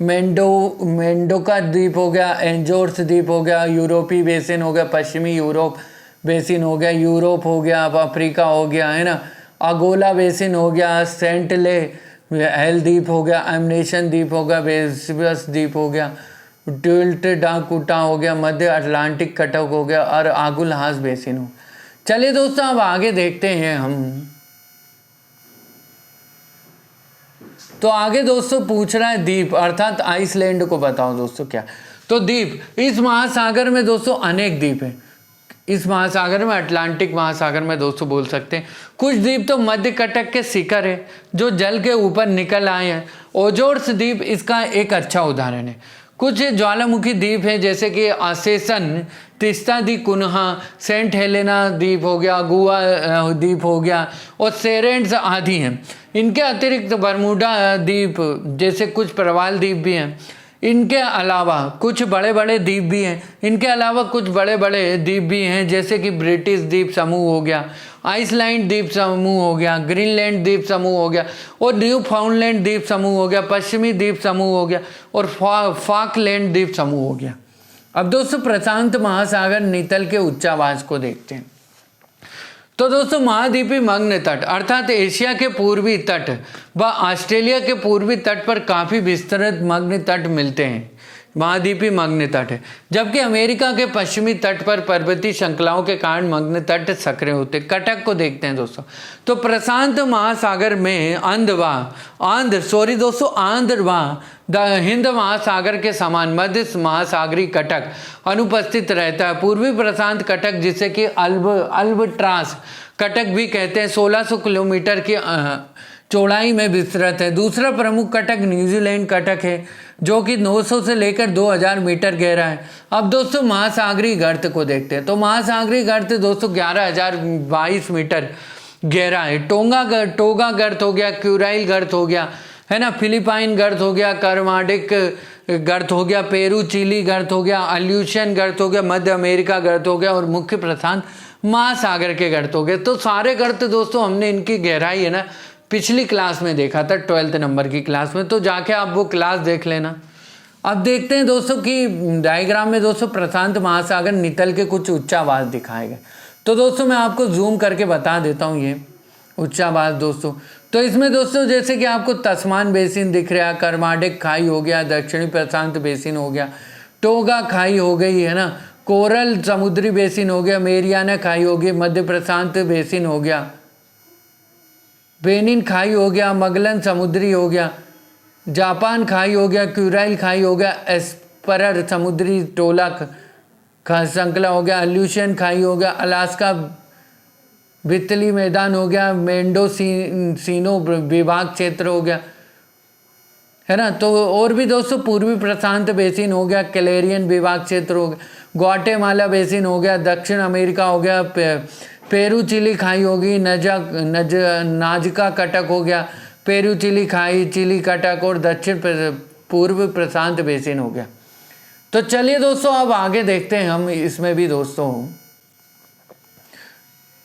मेंडोका द्वीप हो गया, एंजोर्स द्वीप हो गया, यूरोपी बेसिन हो गया, पश्चिमी यूरोप बेसिन हो गया, यूरोप हो गया, अफ्रीका हो गया है ना, अगोला बेसिन हो गया, सेंट ले हेल द्वीप हो गया, एमनेशन द्वीप हो गया, वेस्पियस द्वीप हो गया, ड्यूल्ट डाकुटा हो गया, मध्य अटलांटिक कटक हो गया और आगुलहास बेसिन हो। चलिए दोस्तों अब आगे देखते हैं हम। तो आगे दोस्तों पूछ रहा है द्वीप अर्थात आइसलैंड को बताओ दोस्तों क्या। तो द्वीप, इस महासागर में दोस्तों अनेक द्वीप हैं। इस महासागर में, अटलांटिक महासागर में दोस्तों बोल सकते हैं कुछ द्वीप तो मध्य कटक के शिखर है जो जल के ऊपर निकल आए हैं। ओजोर्स द्वीप इसका एक अच्छा उदाहरण है। कुछ ज्वालामुखी द्वीप हैं जैसे कि आसेसन, तिस्ता दी कुन्हा, सेंट हेलेना द्वीप हो गया, गुआ द्वीप हो गया और सेरेंट्स आदि हैं। इनके अतिरिक्त बरमूडा द्वीप जैसे कुछ प्रवाल द्वीप भी हैं। इनके अलावा कुछ बड़े बड़े द्वीप भी हैं। इनके अलावा कुछ बड़े बड़े द्वीप भी हैं जैसे कि ब्रिटिश द्वीप समूह हो गया, आइसलैंड द्वीप समूह हो गया, ग्रीनलैंड द्वीप समूह हो गया और न्यू फाउंडलैंड द्वीप समूह हो गया, पश्चिमी द्वीप समूह हो गया और फॉकलैंड द्वीप समूह हो गया। अब दोस्तों प्रशांत महासागर नितल के उच्चावास को देखते हैं। तो दोस्तों महाद्वीपीय मग्न तट अर्थात एशिया के पूर्वी तट व ऑस्ट्रेलिया के पूर्वी तट पर काफ़ी विस्तृत मग्न तट मिलते हैं, महाद्वीपीय मग्न तट है। जबकि अमेरिका के पश्चिमी तट पर पर्वतीय श्रृंखलाओं के कारण मग्न तट सक्रिय होते। कटक को देखते हैं दोस्तों। तो प्रशांत महासागर में आंध्र व हिंद महासागर के समान मध्य महासागरीय कटक अनुपस्थित रहता है। पूर्वी प्रशांत कटक जिसे कि अल्बट्रास कटक भी कहते हैं 1600 किलोमीटर की चौड़ाई में विस्तृत है। दूसरा प्रमुख कटक न्यूजीलैंड कटक है जो कि 900 से लेकर 2000 मीटर गहरा है। अब दोस्तों महासागरीय गर्त को देखते हैं। तो महासागरीय गर्त दोस्तों 11,022 मीटर गहरा है। टोगा गर्त हो गया, क्यूराइल गर्त हो गया है ना, फिलिपाइन गर्त हो गया, कर्माडिक गर्त हो गया, पेरू चिली गर्त हो गया, अल्यूशियन गर्त हो गया, मध्य अमेरिका गर्त हो गया और मुख्य प्रशांत महासागर के गर्त हो गए। तो सारे गर्त दोस्तों हमने इनकी गहराई है ना पिछली क्लास में देखा था 12th नंबर की क्लास में, तो जाके आप वो क्लास देख लेना। अब देखते हैं दोस्तों कि डायग्राम में दोस्तों प्रशांत महासागर नितल के कुछ उच्चावास दिखाए गए। तो दोस्तों मैं आपको जूम करके बता देता हूँ ये उच्चावास दोस्तों। तो इसमें दोस्तों जैसे कि आपको तस्मान बेसिन दिख रहा है, कर्माडिक खाई हो गया, दक्षिणी प्रशांत बेसिन हो गया, टोगा खाई हो गई है ना, कोरल समुद्री बेसिन हो गया, मेरियाना खाई हो गई, मध्य प्रशांत बेसिन हो गया, बेनिन खाई हो गया, मगलन समुद्री हो गया, जापान खाई हो गया, क्यूराइल खाई हो गया, एस्परर समुद्री टोला श्रृंखला हो गया, अल्यूशियन खाई हो गया, अलास्का वितली मैदान हो गया, मेंडोसिनो विभाग क्षेत्र हो गया है ना। तो और भी दोस्तों पूर्वी प्रशांत बेसिन हो गया, कैलेरियन विभाग क्षेत्र हो गया, ग्वाटेमाला बेसिन हो गया, दक्षिण अमेरिका हो गया, पेरू चिली खाई होगी, नाजका कटक हो गया, पेरू चिली खाई, चिली कटक और दक्षिण पूर्व प्रशांत बेसिन हो गया। तो चलिए दोस्तों अब आगे देखते हैं हम। इसमें भी दोस्तों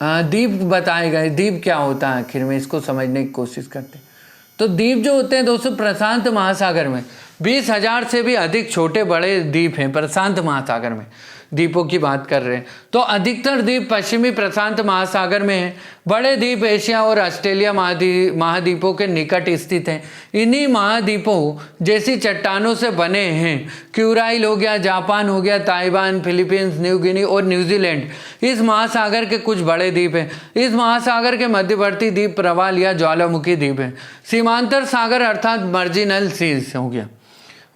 द्वीप बताए गए, द्वीप क्या होता है आखिर में इसको समझने की कोशिश करते हैं। तो द्वीप जो होते हैं दोस्तों प्रशांत महासागर में 20,000 से भी अधिक छोटे बड़े द्वीप हैं प्रशांत महासागर में, द्वीपों की बात कर रहे हैं। तो अधिकतर द्वीप पश्चिमी प्रशांत महासागर में हैं। बड़े द्वीप एशिया और ऑस्ट्रेलिया महाद्वीपों के निकट स्थित हैं। इन्हीं महाद्वीपों जैसी चट्टानों से बने हैं। क्यूराइल हो गया, जापान हो गया, ताइवान, फिलीपींस, न्यू गिनी और न्यूजीलैंड इस महासागर के कुछ बड़े द्वीप हैं। इस महासागर के मध्यवर्ती द्वीप प्रवाल या ज्वालामुखी द्वीप हैं। सीमांतर सागर अर्थात मार्जिनल सीज हो गया,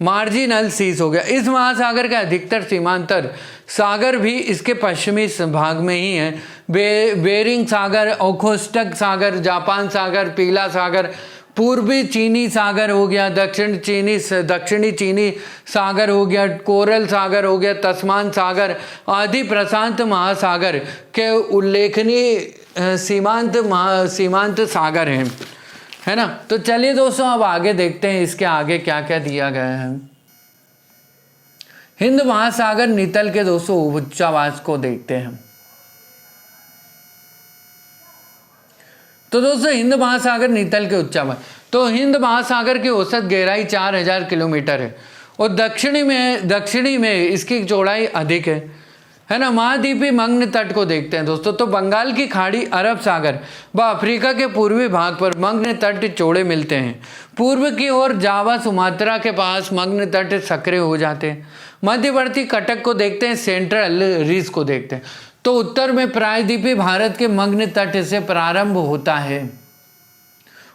मार्जिनल सीज हो गया। इस महासागर के अधिकतर सीमांतर सागर भी इसके पश्चिमी भाग में ही है। बेरिंग सागर, ओखोस्टक सागर, जापान सागर, पीला सागर, पूर्वी चीनी सागर हो गया, दक्षिणी चीनी सागर हो गया, कोरल सागर हो गया, तस्मान सागर आदि प्रशांत महासागर के उल्लेखनीय सीमांत सागर हैं, है ना। तो चलिए दोस्तों अब आगे देखते हैं इसके आगे क्या क्या दिया गया है। हिंद महासागर नितल के दोस्तों उच्चावास को देखते हैं। तो दोस्तों हिंद महासागर नितल के उच्चावास, तो हिंद महासागर की औसत गहराई 4000 किलोमीटर है और दक्षिणी में इसकी चौड़ाई अधिक है ना। महाद्वीपी मग्न तट को देखते हैं दोस्तों। तो बंगाल की खाड़ी, अरब सागर व अफ्रीका के पूर्वी भाग पर मग्न तट चौड़े मिलते हैं। पूर्व की ओर जावा, सुमात्रा के पास मग्न तट सक्रिय हो जाते हैं। मध्यवर्ती कटक को देखते हैं, सेंट्रल रीज को देखते हैं। तो उत्तर में प्रायद्वीपी भारत के मग्न तट से प्रारंभ होता है।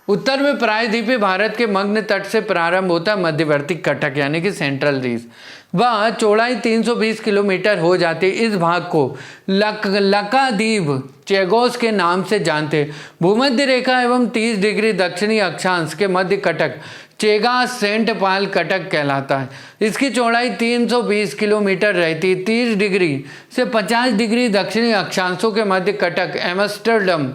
उत्तर में प्रायद्वीपी भारत के मग्न तट से प्रारंभ होता है मध्यवर्ती कटक यानी कि सेंट्रल रीज। वह चौड़ाई 320 किलोमीटर हो जाती है। इस भाग को लकाद्वीप चेगोस के नाम से जानते हैं। भूमध्य रेखा एवं 30 डिग्री दक्षिणी अक्षांश के मध्य कटक चेगा सेंट पाल कटक कहलाता है। इसकी चौड़ाई 320 किलोमीटर रहती है। 30 डिग्री से 50 डिग्री दक्षिणी अक्षांशों के मध्य कटक एम्स्टर्डम,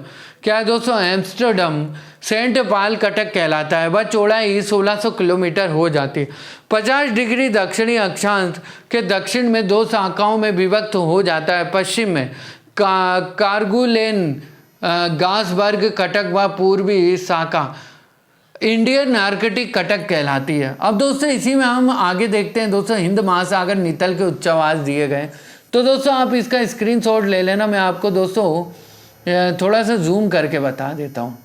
क्या है दोस्तों, एम्स्टर्डम सेंट पाल कटक कहलाता है। वह चौड़ाई 1600 किलोमीटर हो जाती है। 50 डिग्री दक्षिणी अक्षांश के दक्षिण में दो शाखाओं में विभक्त हो जाता है। पश्चिम में कारगुलेन गासबर्ग कटक व पूर्वी शाखा इंडियन आर्कटिक कटक कहलाती है। अब दोस्तों इसी में हम आगे देखते हैं दोस्तों हिंद महासागर नितल के उच्चावास दिए गए। तो दोस्तों आप इसका स्क्रीनशॉट ले लेना, मैं आपको दोस्तों थोड़ा सा जूम करके बता देता हूँ।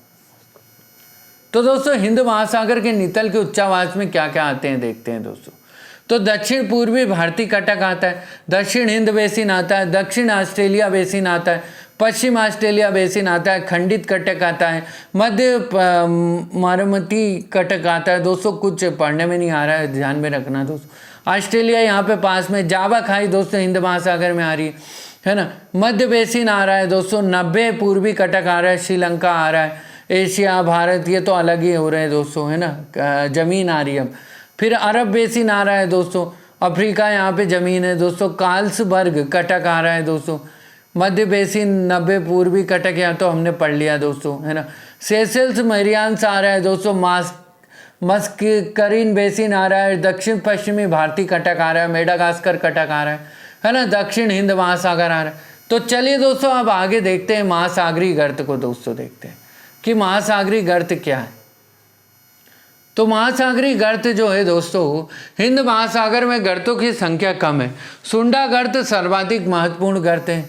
तो दोस्तों हिंद महासागर के नितल के उच्चावास में क्या क्या आते हैं देखते हैं दोस्तों। तो दक्षिण पूर्वी भारतीय कटक आता है, दक्षिण हिंद बेसिन आता है, दक्षिण ऑस्ट्रेलिया बेसिन आता है, पश्चिम ऑस्ट्रेलिया बेसिन आता है, खंडित कटक आता है, मध्य मरमती कटक आता है। दोस्तों कुछ पढ़ने में नहीं आ रहा है, ध्यान में रखना दोस्तों। ऑस्ट्रेलिया यहाँ पे पास में, जावा खाई दोस्तों हिंद महासागर में आ रही है ना। मध्य बेसिन आ रहा है दोस्तों, 90 पूर्वी कटक आ रहा है, श्रीलंका आ रहा है, एशिया भारत ये तो अलग ही हो रहे हैं दोस्तों, है ना, जमीन आ रही है। फिर अरब बेसिन आ रहा है दोस्तों, अफ्रीका यहाँ पे ज़मीन है दोस्तों। कार्लसबर्ग कटक आ रहा है दोस्तों। मध्य बेसिन 90 पूर्वी कटक यहाँ तो हमने पढ़ लिया दोस्तों, है ना। सेशल्स मैरियान्स आ रहा है दोस्तों। मस्करीन बेसिन आ रहा है। दक्षिण पश्चिमी भारतीय कटक आ रहा है, मेडागास्कर कटक आ रहा है ना। दक्षिण हिंद महासागर आ रहा है। तो चलिए दोस्तों अब आगे देखते हैं महासागरीय गर्त को दोस्तों, देखते हैं कि महासागरीय गर्त क्या है। तो महासागरीय गर्त जो है दोस्तों, हिंद महासागर में गर्तों की संख्या कम है। सुंडा गर्त सर्वाधिक महत्वपूर्ण गर्त है।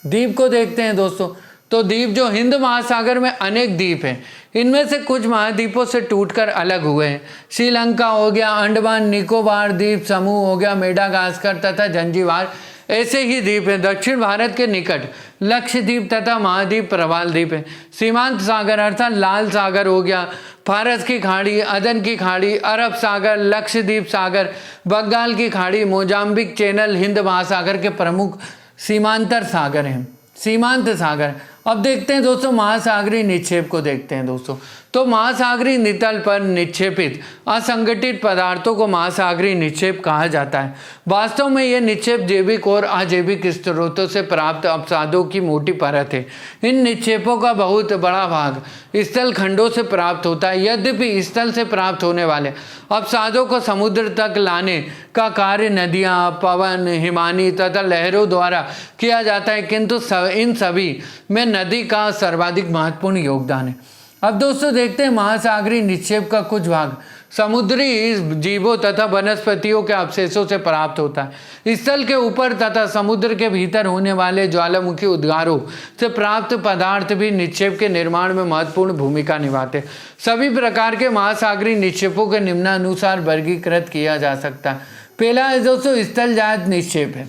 द्वीप को देखते हैं दोस्तों। तो द्वीप जो हिंद महासागर में अनेक द्वीप हैं, इनमें से कुछ महाद्वीपों से टूटकर अलग हुए हैं। श्रीलंका हो गया, अंडमान निकोबार द्वीप समूह हो गया, मेडागास्कर तथा जंजीबार ऐसे ही द्वीप हैं। दक्षिण भारत के निकट लक्षद्वीप तथा महाद्वीप प्रवाल द्वीप है। सीमांत सागर अर्थात लाल सागर हो गया, फारस की खाड़ी, अदन की खाड़ी, अरब सागर, लक्षद्वीप सागर, बंगाल की खाड़ी, मोजाम्बिक चैनल हिंद महासागर के प्रमुख सीमांतर सागर हैं, सीमांत सागर। अब देखते हैं दोस्तों महासागरीय निक्षेप को देखते हैं दोस्तों। तो महासागरीय नितल पर निक्षेपित असंगठित पदार्थों को महासागरीय निक्षेप कहा जाता है। वास्तव में यह निक्षेप जैविक और अजैविक स्रोतों से प्राप्त अवसादों की मोटी परत है। इन निक्षेपों का बहुत बड़ा भाग स्थल खंडों से प्राप्त होता है। यद्यपि स्थल से प्राप्त होने वाले अवसादों को समुद्र तक लाने का कार्य नदियाँ, पवन, हिमानी तथा लहरों द्वारा किया जाता है, किंतु इन सभी में नदी का सर्वाधिक महत्वपूर्ण योगदान है। अब दोस्तों देखते हैं महासागरीय निक्षेप का कुछ भाग। समुद्री जीवों तथा वनस्पतियों के अवशेषों से प्राप्त होता है। स्थल के ऊपर तथा समुद्र के भीतर होने वाले ज्वालामुखी उद्गारों से प्राप्त पदार्थ भी निक्षेप के निर्माण में महत्वपूर्ण भूमिका निभाते हैं। सभी प्रकार के महासागरीय निक्षेपों के निम्नानुसार वर्गीकृत किया जा सकता है। पहला है दोस्तों स्थलजात निक्षेप है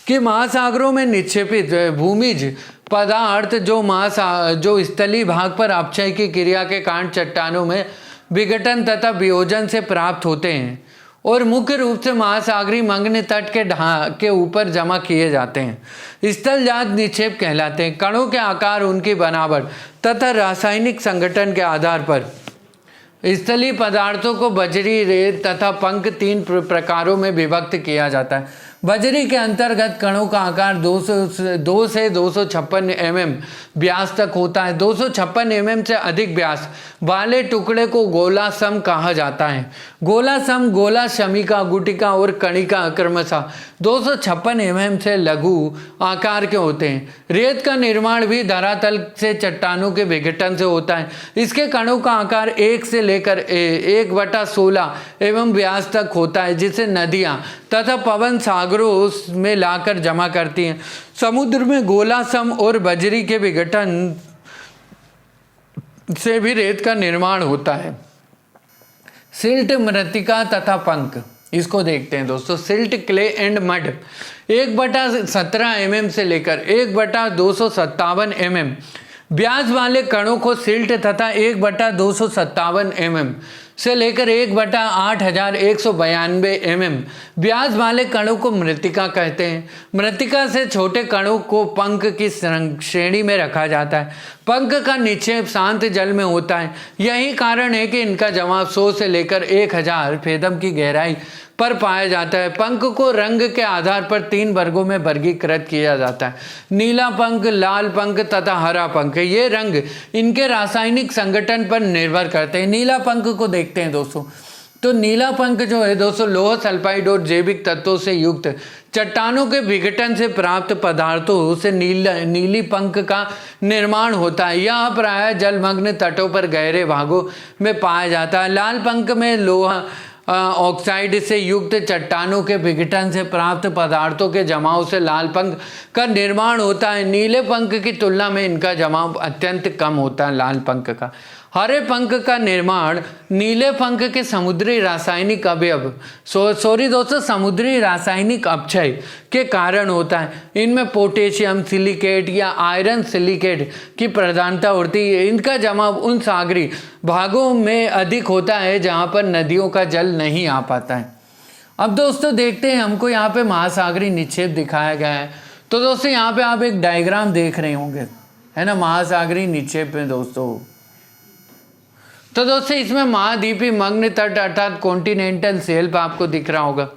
कि महासागरों में निक्षेपित भूमिज पदार्थ जो स्थलीय भाग पर अपक्षय की क्रिया के कारण चट्टानों में विघटन तथा वियोजन से प्राप्त होते हैं और मुख्य रूप से महासागरीय मग्न तट के ऊपर जमा किए जाते हैं, स्थलजात निक्षेप कहलाते हैं। कणों के आकार, उनकी बनावट तथा रासायनिक संगठन के आधार पर स्थलीय पदार्थों को बजरी, रेत तथा पंख 3 प्रकारों में विभक्त किया जाता है। बजरी के अंतर्गत कणों का आकार 2 से 256 mm व्यास तक होता है। 256 mm से अधिक व्यास वाले टुकड़े को गोला सम कहा जाता है। गोला सम, गोला, शमिका, गुटिका और कणिका क्रमशः 256 mm से लघु आकार के होते हैं। रेत का निर्माण भी धरातल से चट्टानों के विघटन से होता है। इसके कणों का आकार 1 से लेकर 1/16 एवं व्यास तक होता है, जिसे नदियां तथा पवन सागरों में लाकर जमा करती हैं। समुद्र में गोला सम और बजरी के विघटन से भी रेत का निर्माण होता है। सिल्ट, मृत्तिका तथा पंख, इसको देखते हैं दोस्तों। Silt, clay and mud 1/17 mm से लेकर 1/257 mm व्यास वाले कणों को सिल्ट तथा 1/257 mm से लेकर 1/8192 mm व्यास वाले कणों को मृत्तिका कहते हैं। मृत्तिका से छोटे कणों को पंख की श्रेणी में रखा जाता है। पंख का निक्षेप शांत जल में होता है। यही कारण है कि इनका जवाब 100 से लेकर 1000 फेदम की गहराई पर पाया जाता है। पंख को रंग के आधार पर 3 वर्गों में वर्गीकृत किया जाता है: नीला पंख, लाल पंख तथा हरा पंख। ये रंग इनके रासायनिक संगठन पर निर्भर करते हैं। नीला पंख को देखते हैं दोस्तों, तो नीला पंख जो है दोस्तों लोह सल्फाइड और जैविक तत्वों से युक्त चट्टानों के विघटन से प्राप्त पदार्थों से नीली पंख का निर्माण होता है। यह प्रायः जलमग्न तटों पर गहरे भागों में पाया जाता है। लाल पंख में लोहा ऑक्साइड से युक्त चट्टानों के विघटन से प्राप्त पदार्थों के जमाव से लाल पंख का निर्माण होता है। नीले पंख की तुलना में इनका जमाव अत्यंत कम होता है लाल पंख का। हरे पंख का निर्माण नीले पंख के समुद्री रासायनिक अवयव समुद्री रासायनिक अपक्षय के कारण होता है। इनमें पोटेशियम सिलिकेट या आयरन सिलिकेट की प्रधानता होती है। इनका जमाव उन सागरी भागों में अधिक होता है जहाँ पर नदियों का जल नहीं आ पाता है। अब दोस्तों देखते हैं, हमको यहाँ पे महासागरीय निक्षेप दिखाया गया है। तो दोस्तों यहाँ पे आप एक डायग्राम देख रहे होंगे, है ना, महासागरीय निक्षेप में दोस्तों। तो दोस्तों इसमें महाद्वीपीय मग्न तट अर्थात कॉन्टिनेंटल शेल्फ आपको दिख रहा होगा।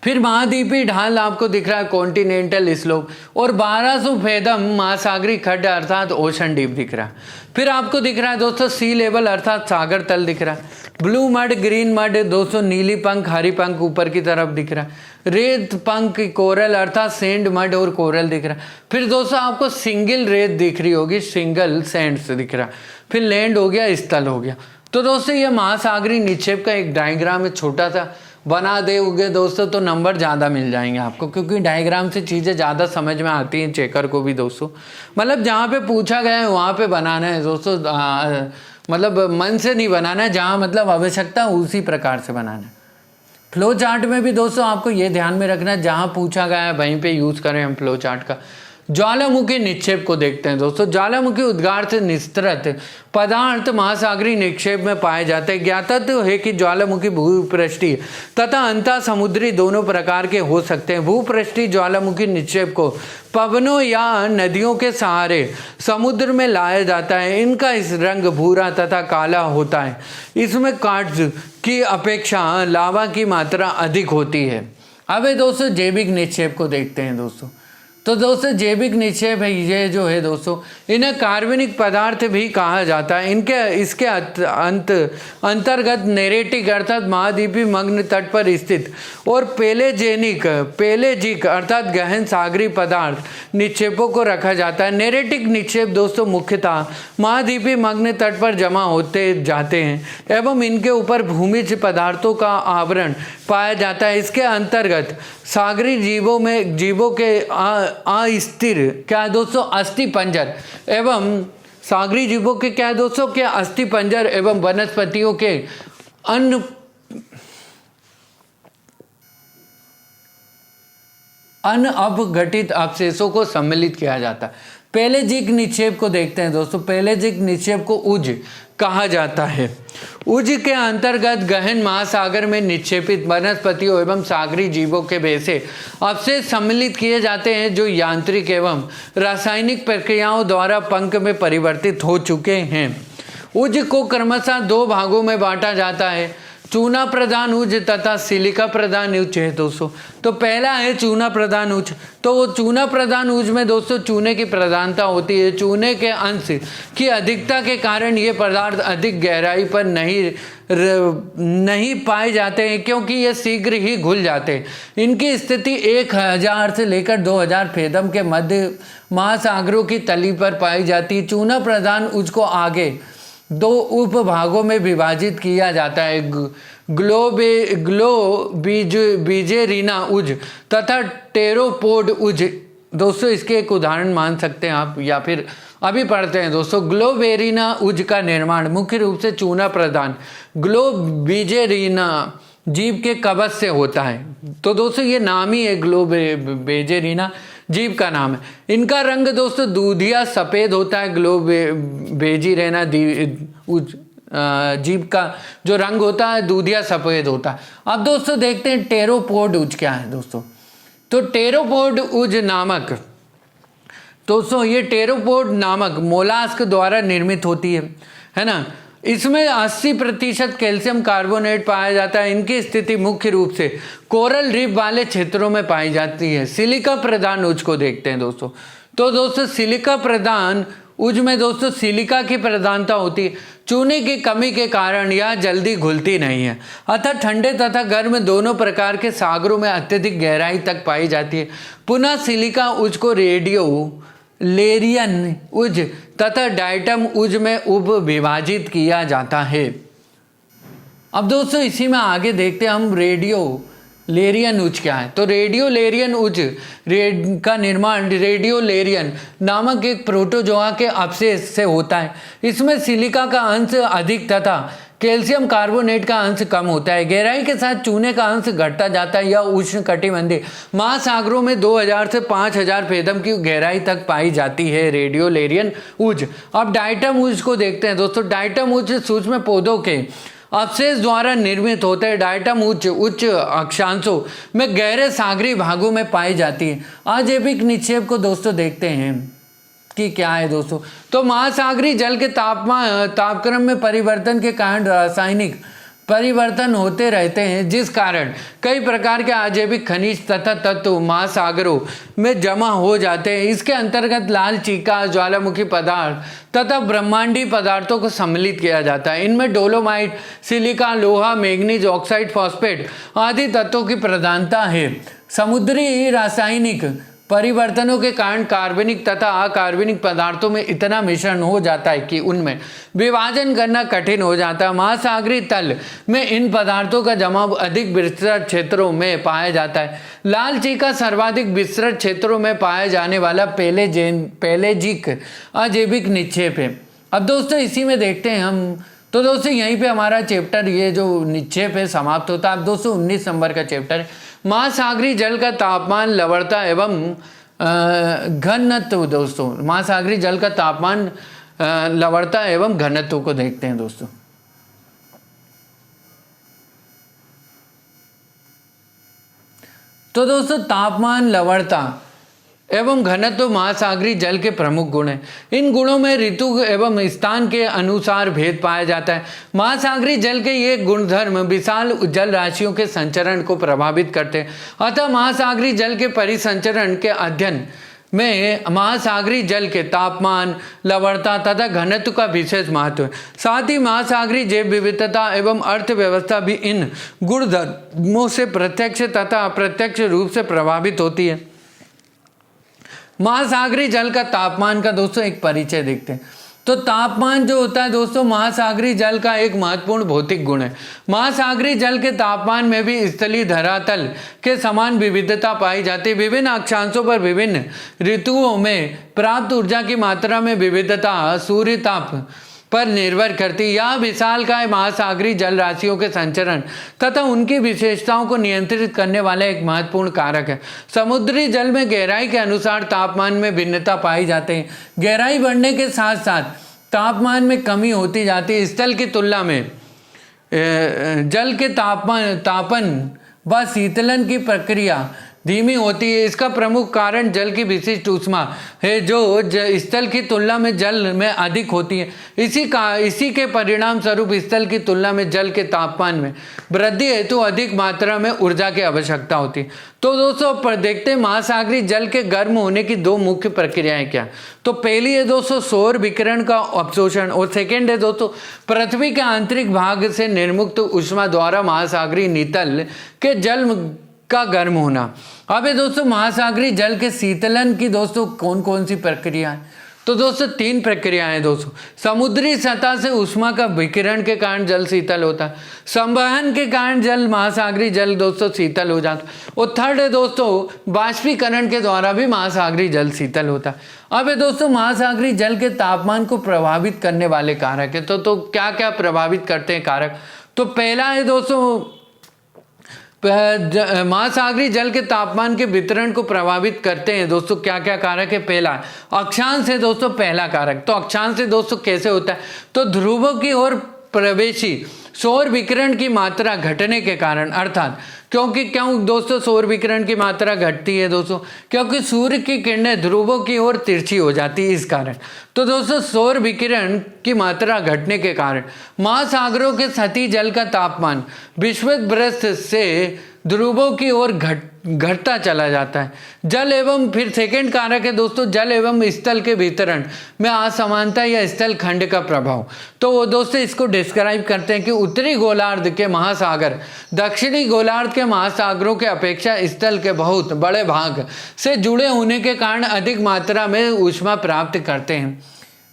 फिर महाद्वीपीय ढाल आपको दिख रहा है कॉन्टिनेंटल स्लोप, और 1200 फेदम महासागरीय खड्ड अर्थात ओशन डीप दिख रहा है। फिर आपको दिख रहा है दोस्तों सी लेवल अर्थात सागर तल दिख रहा है। ब्लू मड, ग्रीन मड दोस्तों, नीली पंख, हरी पंख ऊपर की तरफ दिख रहा है। रेत पंख, कोरल अर्थात सैंड, मड और कोरल दिख रहा है। फिर दोस्तों आपको सिंगल रेत दिख रही होगी, सिंगल सैंड से दिख रहा है। फिर लैंड हो गया, स्थल हो गया। तो दोस्तों ये महासागरीय निक्षेप का एक डायग्राम है, छोटा सा बना दोगे दोस्तों तो नंबर ज़्यादा मिल जाएंगे आपको, क्योंकि डायग्राम से चीज़ें ज़्यादा समझ में आती हैं चेकर को भी दोस्तों। मतलब जहाँ पे पूछा गया है वहाँ पे बनाना है दोस्तों, मतलब मन से नहीं बनाना है, जहाँ मतलब आवश्यकता उसी प्रकार से बनाना है। फ्लो चार्ट में भी दोस्तों आपको ये ध्यान में रखना है, जहाँ पूछा गया है वहीं पे यूज़ करें हम फ्लो चार्ट का। ज्वालामुखी निक्षेप को देखते हैं दोस्तों। ज्वालामुखी उद्गार से निस्तृत पदार्थ महासागरीय निक्षेप में पाए जाते हैं। ज्ञातत्व है कि ज्वालामुखी भूपृष्ठीय तथा अंतः समुद्री दोनों प्रकार के हो सकते हैं। भूपृष्ठीय ज्वालामुखी निक्षेप को पवनों या नदियों के सहारे समुद्र में लाया जाता है। इनका इस रंग भूरा तथा काला होता है। इसमें कार्ट्स की अपेक्षा लावा की मात्रा अधिक होती है। अब दोस्तों जैविक निक्षेप को देखते हैं दोस्तों। तो दोस्तों जैविक निक्षेप है ये जो है दोस्तों, इन्हें कार्बनिक पदार्थ भी कहा जाता है। इसके अंतर्गत नेरेटिक अर्थात महाद्वीपीय मग्न तट पर स्थित और पेलेजिक अर्थात गहन सागरी पदार्थ निक्षेपों को रखा जाता है। नेरेटिक निक्षेप दोस्तों मुख्यतः महाद्वीपीय मग्न तट पर जमा होते जाते हैं एवं इनके ऊपर भूमिज पदार्थों का आवरण पाया जाता है। इसके अंतर्गत सागरी जीवों के अस्थिर क्या है दोस्तों, अस्थि पंजर एवं सागरी जीवों के क्या है दोस्तों के अस्थि पंजर एवं वनस्पतियों के अनअपघटित अवशेषों को सम्मिलित किया जाता है। पेलेजिक निक्षेप को देखते हैं दोस्तों। पेलेजिक निक्षेप को उज कहा जाता है। उज के अंतर्गत गहन महासागर में निक्षेपित वनस्पतियों एवं सागरी जीवों के वैसे अवशेष सम्मिलित किए जाते हैं जो यांत्रिक एवं रासायनिक प्रक्रियाओं द्वारा पंख में परिवर्तित हो चुके हैं। उज को क्रमशः दो भागों में बांटा जाता है, चूना प्रधान उज तथा सिलिका प्रधान उज है दोस्तों। तो पहला है चूना प्रधान उज। तो वो चूना प्रधान उज में दोस्तों चूने की प्रधानता होती है। चूने के अंश की अधिकता के कारण ये पदार्थ अधिक गहराई पर नहीं पाए जाते हैं क्योंकि ये शीघ्र ही घुल जाते हैं। इनकी स्थिति 1000 से लेकर 2000 फेदम के मध्य महासागरों की तली पर पाई जाती है। चूना प्रधान उज को आगे दो उपभागों में विभाजित किया जाता है, बीजेरीना उज तथा टेरोपोड उज। दोस्तों इसके एक उदाहरण मान सकते हैं आप या फिर अभी पढ़ते हैं दोस्तों। ग्लोबेरिना उज का निर्माण मुख्य रूप से चूना प्रधान ग्लोबीजेरीना जीव के कवच से होता है। तो दोस्तों ये नाम ही है, ग्लोबेजेरीना जीव का नाम है। इनका रंग दोस्तों दूधिया सफ़ेद होता है। ग्लोबेजिरेना जीव का जो रंग होता है दूधिया सफ़ेद होता है। अब दोस्तों देखते हैं टेरोपोड उज क्या है दोस्तों। तो टेरोपोड उज नामक दोस्तों ये टेरोपोड नामक मोलास्क द्वारा निर्मित होती है ना। इसमें 80% कैल्शियम कार्बोनेट पाया जाता है। इनकी स्थिति मुख्य रूप से कोरल रीफ वाले क्षेत्रों में पाई जाती है। सिलिका प्रधान उज को देखते हैं दोस्तों। तो दोस्तों सिलिका प्रधान उज में दोस्तों सिलिका की प्रधानता होती है। चूने की कमी के कारण यह जल्दी घुलती नहीं है, अतः ठंडे तथा गर्म दोनों प्रकार के सागरों में अत्यधिक गहराई तक पाई जाती है। पुनः सिलिका उज को रेडियो लेरियन उज तथा डाइटम उज में उप विभाजित किया जाता है। अब दोस्तों इसी में आगे देखते हैं हम रेडियो लेरियन उज क्या है। तो रेडियो लेरियन उज का निर्माण रेडियो लेरियन नामक एक प्रोटोजोआ के अवशेष से होता है। इसमें सिलिका का अंश अधिक तथा कैल्शियम कार्बोनेट का अंश कम होता है। गहराई के साथ चूने का अंश घटता जाता है। यह उष्ण कटिबंधीय महासागरों में 2000 से 5000 फेदम की गहराई तक पाई जाती है रेडियो लेरियन उज। अब डाइटम उज को देखते हैं दोस्तों। डाइटम उज सूक्ष्म पौधों के अवशेष द्वारा निर्मित होते हैं। डाइटम उच्च अक्षांशों में गहरे सागरी भागों में पाई जाती है। अजैविक निक्षेप को दोस्तों देखते हैं कि क्या है दोस्तों। तो महासागरी जल के तापक्रम में परिवर्तन के कारण रासायनिक परिवर्तन होते रहते हैं, जिस कारण कई प्रकार के अजैविक खनिज तथा तत्व महासागरों में जमा हो जाते हैं। इसके अंतर्गत लाल चीका, ज्वालामुखी पदार्थ तथा ब्रह्मांडीय पदार्थों को सम्मिलित किया जाता है। इनमें डोलोमाइट, सिलिका, लोहा, मैंगनीज ऑक्साइड, फॉस्फेट आदि तत्वों की प्रधानता है। समुद्री रासायनिक परिवर्तनों के कारण कार्बनिक तथा अकार्बनिक पदार्थों में इतना मिश्रण हो जाता है कि उनमें विभाजन करना कठिन हो जाता है। महासागरी तल में इन पदार्थों का जमाव अधिक विस्तृत क्षेत्रों में पाया जाता है। लाल चीका सर्वाधिक विस्तृत क्षेत्रों में पाया जाने वाला पेलेजिक अजैविक निक्षेप है। अब दोस्तों इसी में देखते हैं हम। तो दोस्तों यहीं पे हमारा चैप्टर ये जो निक्षेप है समाप्त होता है। अब दोस्तों 19 नंबर का चैप्टर है महासागरी जल का तापमान, लवणता एवं घनत्व। दोस्तों महासागरी जल का तापमान, लवणता एवं घनत्व को देखते हैं दोस्तों। तो दोस्तों तापमान, लवणता एवं घनत्व महासागरी जल के प्रमुख गुण हैं। इन गुणों में ऋतु एवं स्थान के अनुसार भेद पाया जाता है। महासागरी जल के ये गुणधर्म विशाल जल राशियों के संचरण को प्रभावित करते हैं, अतः महासागरी जल के परिसंचरण के अध्ययन में महासागरीय जल के तापमान, लवणता तथा घनत्व का विशेष महत्व है। साथ ही महासागरीय जैव विविधता एवं अर्थव्यवस्था भी इन गुणधर्मों से प्रत्यक्ष तथा अप्रत्यक्ष रूप से प्रभावित होती है। महासागरीय जल का तापमान का दोस्तों एक परिचय देखते हैं। तो तापमान जो होता है दोस्तों महासागरीय जल का एक महत्वपूर्ण भौतिक गुण है। महासागरीय जल के तापमान में भी स्थलीय धरातल के समान विविधता पाई जाती है। विभिन्न अक्षांशों पर विभिन्न ऋतुओं में प्राप्त ऊर्जा की मात्रा में विविधता सूर्य ताप पर निर्भर करती है। यह विशालकाय महासागरीय जल राशियों के संचरण तथा उनकी विशेषताओं को नियंत्रित करने वाला एक महत्वपूर्ण कारक है। समुद्री जल में गहराई के अनुसार तापमान में भिन्नता पाई जाती है। गहराई बढ़ने के साथ साथ तापमान में कमी होती जाती है। स्थल की तुलना में जल के तापन व शीतलन की प्रक्रिया धीमी होती है। इसका प्रमुख कारण जल की विशिष्ट ऊष्मा है जो स्थल की तुलना में जल में अधिक होती है। इसी के परिणाम स्वरूप स्थल की तुलना में जल के तापमान में वृद्धि हेतु अधिक मात्रा में ऊर्जा की आवश्यकता होती है। तो दोस्तों पर देखते हैं महासागरीय जल के गर्म होने की दो मुख्य प्रक्रियाएं क्या। तो पहली है दोस्तों सौर विकिरण का अवशोषण और सेकेंड है दोस्तों पृथ्वी के आंतरिक भाग से निर्मुक्त ऊष्मा द्वारा महासागरीय नितल के जल का गर्म होना। अब दोस्तों महासागरीय जल के शीतलन की दोस्तों कौन कौन सी प्रक्रिया है। तो दोस्तों तीन प्रक्रियाएं हैं दोस्तों। समुद्री सतह से ऊष्मा का विकिरण के कारण जल शीतल होता है। संवहन के कारण जल महासागरीय जल दोस्तों शीतल हो जाता है। और थर्ड है दोस्तों बाष्पीकरण के द्वारा भी महासागरीय जल शीतल होता है। अब दोस्तों महासागरीय जल के तापमान को प्रभावित करने वाले कारक है। तो क्या क्या प्रभावित करते हैं कारक। तो पहला है दोस्तों महासागरीय जल के तापमान के वितरण को प्रभावित करते हैं दोस्तों क्या क्या कारक है। पहला अक्षांश है दोस्तों पहला कारक। तो अक्षांश है दोस्तों कैसे होता है। तो ध्रुवों की ओर प्रवेशी सौर विकिरण की मात्रा घटने के कारण अर्थात क्यों दोस्तों सौर विकिरण की मात्रा घटती है दोस्तों क्योंकि सूर्य की किरणें ध्रुवों की ओर तिरछी हो जाती है इस कारण। तो दोस्तों सौर विकिरण की मात्रा घटने के कारण महासागरों के सतही जल का तापमान विषुवत वृत्त से ध्रुवों की ओर घटता चला जाता है। जल एवं फिर सेकेंड कारक है दोस्तों जल एवं स्थल के वितरण में असमानता या स्थल खंड का प्रभाव। तो वो दोस्तों इसको डिस्क्राइब करते हैं कि उत्तरी गोलार्ध के महासागर दक्षिणी गोलार्ध के महासागरों के अपेक्षा स्थल के बहुत बड़े भाग से जुड़े होने के कारण अधिक मात्रा में ऊष्मा प्राप्त करते हैं।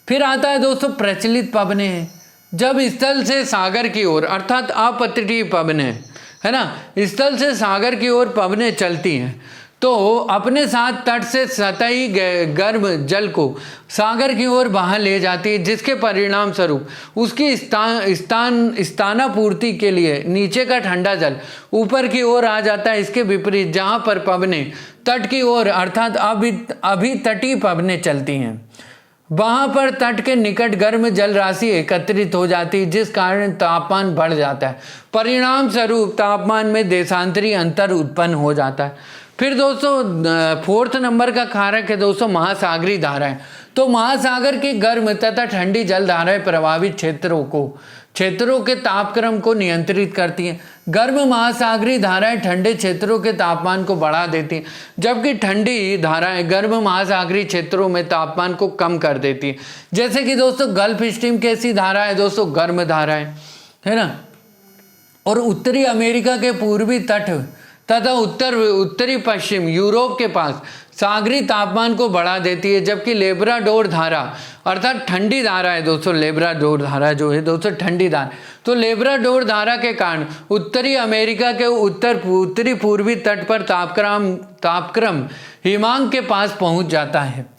फिर आता है दोस्तों प्रचलित पवनें। जब स्थल से सागर की ओर अर्थात अपतटीय पवनें है ना स्थल से सागर की ओर पवनें चलती हैं तो अपने साथ तट से सतही गर्म जल को सागर की ओर बाहर ले जाती है जिसके परिणाम स्वरूप उसकी स्थानापूर्ति के लिए नीचे का ठंडा जल ऊपर की ओर आ जाता है। इसके विपरीत जहाँ पर पवनें तट की ओर अर्थात अभी तटीय पवनें चलती हैं वहाँ पर तट के निकट गर्म जल राशि एकत्रित हो जाती है जिस कारण तापमान बढ़ जाता है। परिणाम स्वरूप तापमान में देशांतरी अंतर उत्पन्न हो जाता है। फिर दोस्तों फोर्थ नंबर का कारक है दोस्तों महासागरीय धाराएं। तो महासागर की गर्म तथा ठंडी जल धाराएं प्रभावित क्षेत्रों के तापक्रम को नियंत्रित करती हैं। गर्म महासागरीय धाराएं ठंडे क्षेत्रों के तापमान को बढ़ा देती हैं जबकि ठंडी धाराएं गर्म महासागरीय क्षेत्रों में तापमान को कम कर देती हैं। जैसे कि दोस्तों गल्फ स्ट्रीम कैसी धारा है दोस्तों गर्म धाराएं है ना। और उत्तरी अमेरिका के पूर्वी तट तथा उत्तरी पश्चिम यूरोप के पास सागरीय तापमान को बढ़ा देती है जबकि लेब्राडोर धारा अर्थात ठंडी धारा है दोस्तों। लेब्राडोर धारा जो है दोस्तों ठंडी धारा। तो लेब्राडोर धारा के कारण उत्तरी अमेरिका के उत्तरी पूर्वी तट पर तापक्रम हिमांक के पास पहुंच जाता है।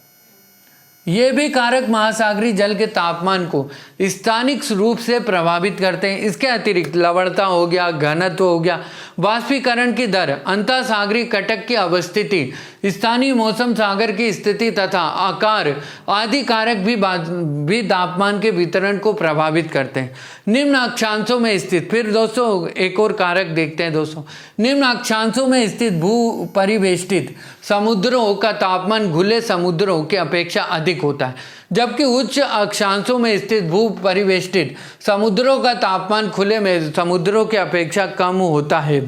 ये भी कारक महासागरीय जल के तापमान को स्थानिक रूप से प्रभावित करते हैं। इसके अतिरिक्त लवणता हो गया, घनत्व हो गया, वाष्पीकरण की दर, अंतःसागरीय कटक की अवस्थिति, स्थानीय मौसम, सागर की स्थिति तथा आकार आदि कारक भी तापमान के वितरण को प्रभावित करते हैं। निम्न अक्षांशों में स्थित फिर दोस्तों एक और कारक देखते हैं दोस्तों। निम्न अक्षांशों में स्थित भू परिवेष्टित समुद्रों का तापमान खुले समुद्रों की अपेक्षा अधिक होता है जबकि उच्च अक्षांशों में स्थित भू परिवेष्टित समुद्रों का तापमान खुले में समुद्रों की अपेक्षा कम होता है।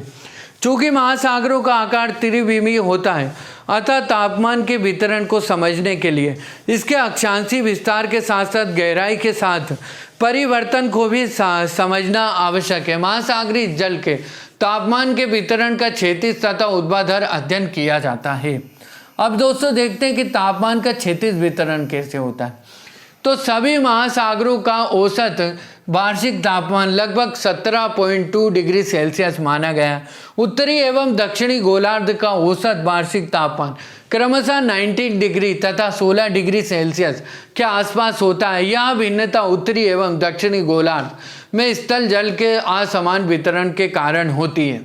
चूंकि महासागरों का आकार त्रिविमीय होता है, अतः तापमान के वितरण को समझने के लिए इसके अक्षांशीय विस्तार के साथ साथ गहराई के साथ परिवर्तन को भी समझना आवश्यक है। महासागरीय जल के तापमान के वितरण का क्षैतिज तथा ऊर्ध्वाधर अध्ययन किया जाता है। अब दोस्तों देखते हैं कि तापमान का क्षैतिज वितरण कैसे होता है। तो सभी महासागरों का औसत वार्षिक तापमान लगभग 17.2 डिग्री सेल्सियस माना गया। उत्तरी एवं दक्षिणी गोलार्ध का औसत वार्षिक तापमान क्रमशः 19 डिग्री तथा 16 डिग्री सेल्सियस के आसपास होता है। यह भिन्नता उत्तरी एवं दक्षिणी गोलार्ध में स्थल जल के असमान वितरण के कारण होती है।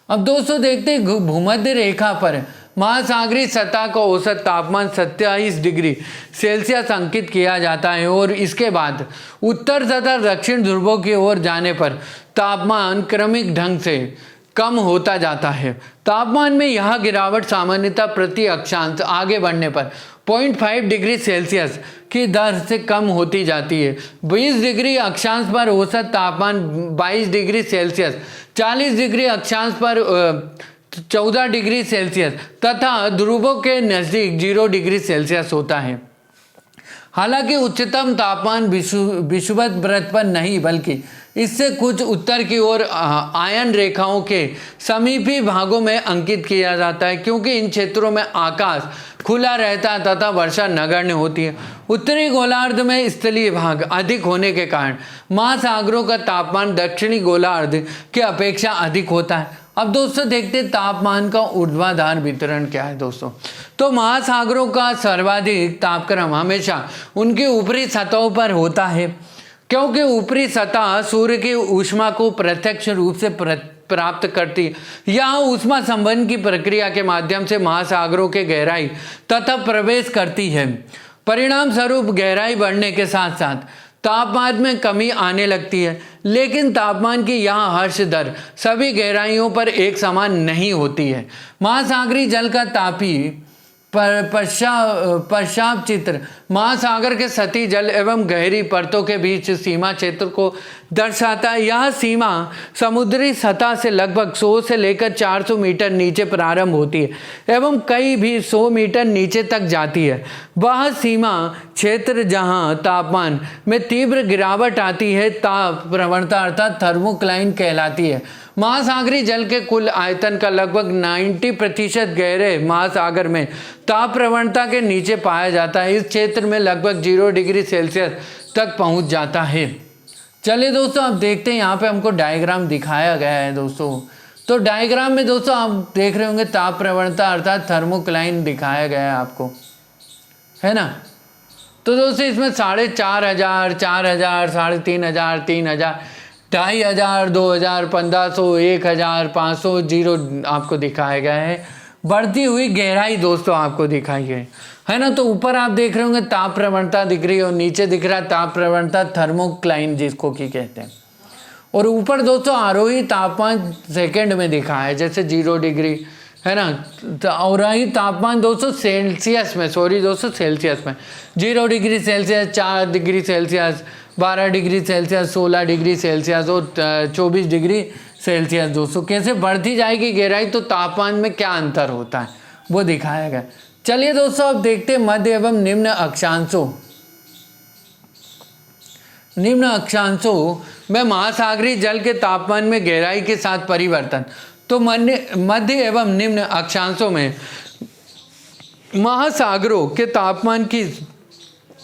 अब दोस्तों देखते हैं भूमध्य रेखा पर महासागरीय सतह का औसत तापमान 27 डिग्री सेल्सियस अंकित किया जाता है और इसके बाद उत्तर तथा दक्षिण ध्रुवों की ओर जाने पर तापमान क्रमिक ढंग से कम होता जाता है। तापमान में यह गिरावट सामान्यतः प्रति अक्षांश आगे बढ़ने पर 0.5 डिग्री सेल्सियस की दर से कम होती जाती है। 20 डिग्री अक्षांश पर औसत तापमान 22 डिग्री सेल्सियस, 40 डिग्री अक्षांश पर 14 डिग्री सेल्सियस तथा ध्रुवों के नज़दीक 0 डिग्री सेल्सियस होता है। हालांकि उच्चतम तापमान विषुवत वृत्त पर नहीं बल्कि इससे कुछ उत्तर की ओर आयन रेखाओं के समीपी भागों में अंकित किया जाता है, क्योंकि इन क्षेत्रों में आकाश खुला रहता है तथा वर्षा नगण्य होती है। उत्तरी गोलार्ध में स्थलीय भाग अधिक होने के कारण महासागरों का तापमान दक्षिणी गोलार्ध की अपेक्षा अधिक होता है। अब दोस्तों देखते हैं तापमान का ऊर्ध्वाधर वितरण क्या है दोस्तों। तो महासागरों का सर्वाधिक तापक्रम हमेशा उनकी ऊपरी सतहों पर होता है, क्योंकि ऊपरी सतह सूर्य की ऊष्मा को प्रत्यक्ष रूप से प्राप्त करती है। यहाँ ऊष्मा संवहन की प्रक्रिया के माध्यम से महासागरों के गहराई तथा प्रवेश करती है। परिणाम स्वरूप गहराई बढ़ने के साथ साथ तापमान में कमी आने लगती है, लेकिन तापमान की यहाँ हर्ष दर सभी गहराइयों पर एक समान नहीं होती है। महासागरीय जल का तापीय प्रशाप चित्र महासागर के सतही जल एवं गहरी परतों के बीच सीमा क्षेत्र को दर्शाता है। यह सीमा समुद्री सतह से लगभग 100 से लेकर 400 मीटर नीचे प्रारंभ होती है एवं कई भी 100 मीटर नीचे तक जाती है। वह सीमा क्षेत्र जहां तापमान में तीव्र गिरावट आती है ताप प्रवणता अर्थात थर्मोक्लाइन कहलाती है। महासागरीय जल के कुल आयतन का लगभग 90% गहरे महासागर में ताप प्रवणता के नीचे पाया जाता है। इस क्षेत्र में लगभग 0 डिग्री सेल्सियस तक पहुंच जाता है। चलिए दोस्तों अब देखते हैं, यहाँ पे हमको डायग्राम दिखाया गया है दोस्तों। तो डायग्राम में दोस्तों आप देख रहे होंगे ताप प्रवणता अर्थात थर्मोक्लाइन दिखाया गया है आपको, है ना। तो दोस्तों इसमें 4,500, 4,000, 3,500, 3,000, 2,500, 2,000, 1,500, 1,000, 500 जीरो आपको दिखाया गया है। बढ़ती हुई गहराई दोस्तों आपको दिखाई है ना। तो ऊपर आप देख रहे होंगे ताप प्रवणता दिख रही है और नीचे दिख रहा है ताप प्रवणता थर्मोक्लाइन जिसको की कहते हैं। और ऊपर दोस्तों आरोही तापमान सेकंड में दिखा है, जैसे 0 डिग्री है ना। आरोही तापमान दोस्तों सेल्सियस में, सॉरी दोस्तों सेल्सियस में 0 degree Celsius, 4 degree Celsius, 12 degree Celsius, 16 degree Celsius और 24 डिग्री सेल्सियस। दोस्तों कैसे बढ़ती जाएगी गहराई तो तापमान में क्या अंतर होता है वो दिखाया गया। चलिए दोस्तों अब देखते हैं मध्य एवं निम्न अक्षांशों में महासागरीय जल के तापमान में गहराई के साथ परिवर्तन। तो मध्य एवं निम्न अक्षांशों में महासागरों के तापमान की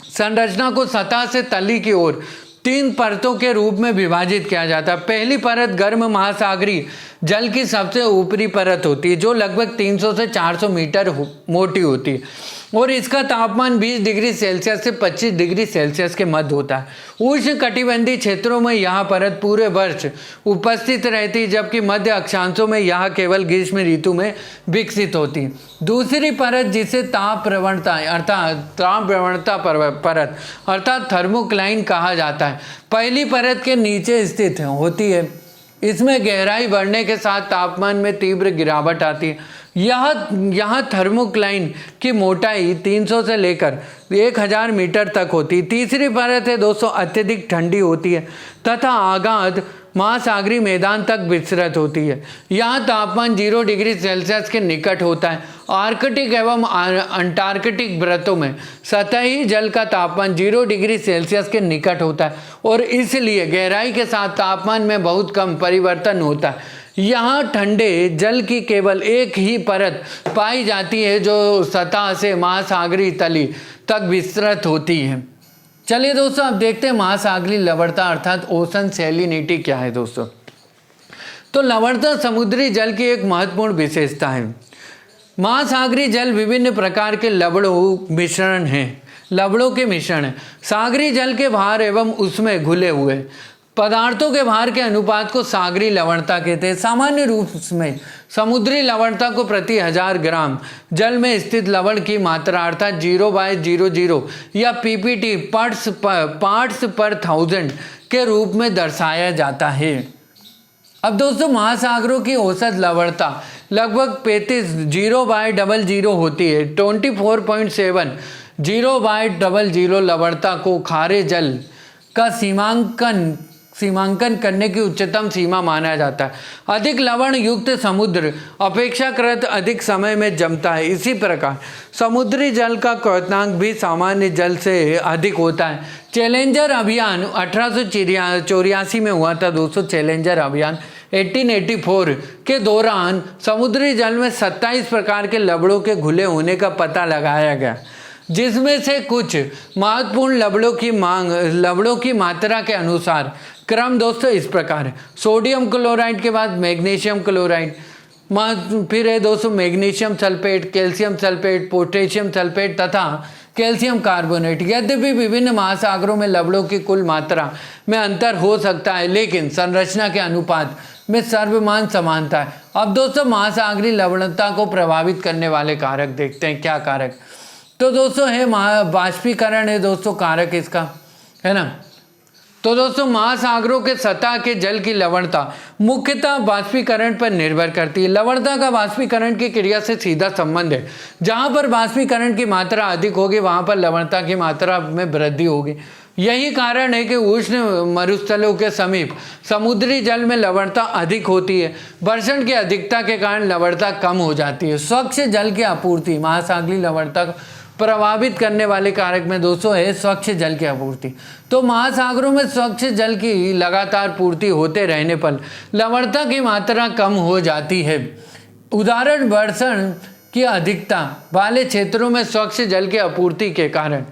संरचना को सतह से तली की ओर 3 परतों के रूप में विभाजित किया जाता है। पहली परत गर्म महासागरीय जल की सबसे ऊपरी परत होती है, जो लगभग 300 से 400 मीटर मोटी होती है और इसका तापमान 20 डिग्री सेल्सियस से 25 डिग्री सेल्सियस के मध्य होता है। उष्ण कटिबंधीय क्षेत्रों में यह परत पूरे वर्ष उपस्थित रहती है, जबकि मध्य अक्षांशों में यह केवल ग्रीष्म ऋतु में विकसित होती है। दूसरी परत जिसे ताप प्रवणता परत अर्थात थर्मोक्लाइन कहा जाता है, पहली परत के नीचे स्थित होती है। इसमें गहराई बढ़ने के साथ तापमान में तीव्र गिरावट आती है। यहाँ थर्मोक्लाइन की मोटाई 300 से लेकर 1000 मीटर तक होती है। तीसरी परत है दोस्तों अत्यधिक ठंडी होती है तथा आगाध महासागरीय मैदान तक विस्तृत होती है। यहाँ तापमान 0 डिग्री सेल्सियस के निकट होता है। आर्कटिक एवं अंटार्कटिक वृत्तों में सतही जल का तापमान 0 डिग्री सेल्सियस के निकट होता है और इसलिए गहराई के साथ तापमान में बहुत कम परिवर्तन होता है। यहाँ ठंडे जल की केवल एक ही परत पाई जाती है जो सतह से महासागरीय तली तक विस्तृत होती है। चलिए दोस्तों, अब देखते हैं महासागरीय लवणता अर्थात ओशन सैलिनिटी क्या है दोस्तों। तो लवणता समुद्री जल की एक महत्वपूर्ण विशेषता है। महासागरीय जल विभिन्न प्रकार के लवणों के मिश्रण है। सागरीय जल के भार एवं उसमें घुले हुए पदार्थों के भार के अनुपात को सागरीय लवणता कहते हैं। सामान्य रूप में समुद्री लवणता को प्रति 1000 ग्राम जल में स्थित लवण की मात्रा अर्थात 0/00 या पीपीटी पार्ट्स पर 1000 के रूप में दर्शाया जाता है। अब दोस्तों, महासागरों की औसत लवणता लगभग 0/00 होती है। 24.7 0/00 लवणता को खारे जल का सीमांकन करने की उच्चतम सीमा माना जाता है। अधिक लवण युक्त समुद्र अपेक्षाकृत अधिक समय में जमता है। इसी प्रकार समुद्री जल का क्वथनांक भी सामान्य जल से अधिक होता है। चैलेंजर अभियान 1884 में हुआ था दोस्तों। चैलेंजर अभियान 1884 के दौरान समुद्री जल में 27 प्रकार के लवणों के घुले होने का पता लगाया गया, जिसमें से कुछ महत्वपूर्ण लवणों की मात्रा के अनुसार क्रम दोस्तों इस प्रकार है। सोडियम क्लोराइड के बाद मैग्नीशियम क्लोराइड, फिर है दोस्तों magnesium sulphate, calcium sulphate, potassium sulphate तथा कैल्शियम कार्बोनेट। यद्यपि विभिन्न महासागरों में लवणों की कुल मात्रा में अंतर हो सकता है, लेकिन संरचना के अनुपात में सर्वमान समानता है। अब दोस्तों, महासागरीय लवणता को प्रभावित करने वाले कारक देखते हैं। क्या कारक? तो दोस्तों है वाष्पीकरण है दोस्तों कारक इसका, है ना। तो दोस्तों, महासागरों के सतह के जल की लवणता मुख्यतः वाष्पीकरण पर निर्भर करती है। लवणता का वाष्पीकरण की क्रिया से सीधा संबंध है। जहां पर वाष्पीकरण की मात्रा अधिक होगी वहां पर लवणता की मात्रा में वृद्धि होगी। यही कारण है कि उष्ण मरुस्थलों के समीप समुद्री जल में लवणता अधिक होती है। वर्षण की अधिकता के कारण लवणता कम हो जाती है। स्वच्छ जल की आपूर्ति महासागरीय लवणता प्रभावित करने वाले कारक में दोस्तों है स्वच्छ जल की आपूर्ति। तो महासागरों में स्वच्छ जल की लगातार पूर्ति होते रहने पर लवणता की मात्रा कम हो जाती है। उदाहरण, वर्षण की अधिकता वाले क्षेत्रों में स्वच्छ जल की आपूर्ति के कारण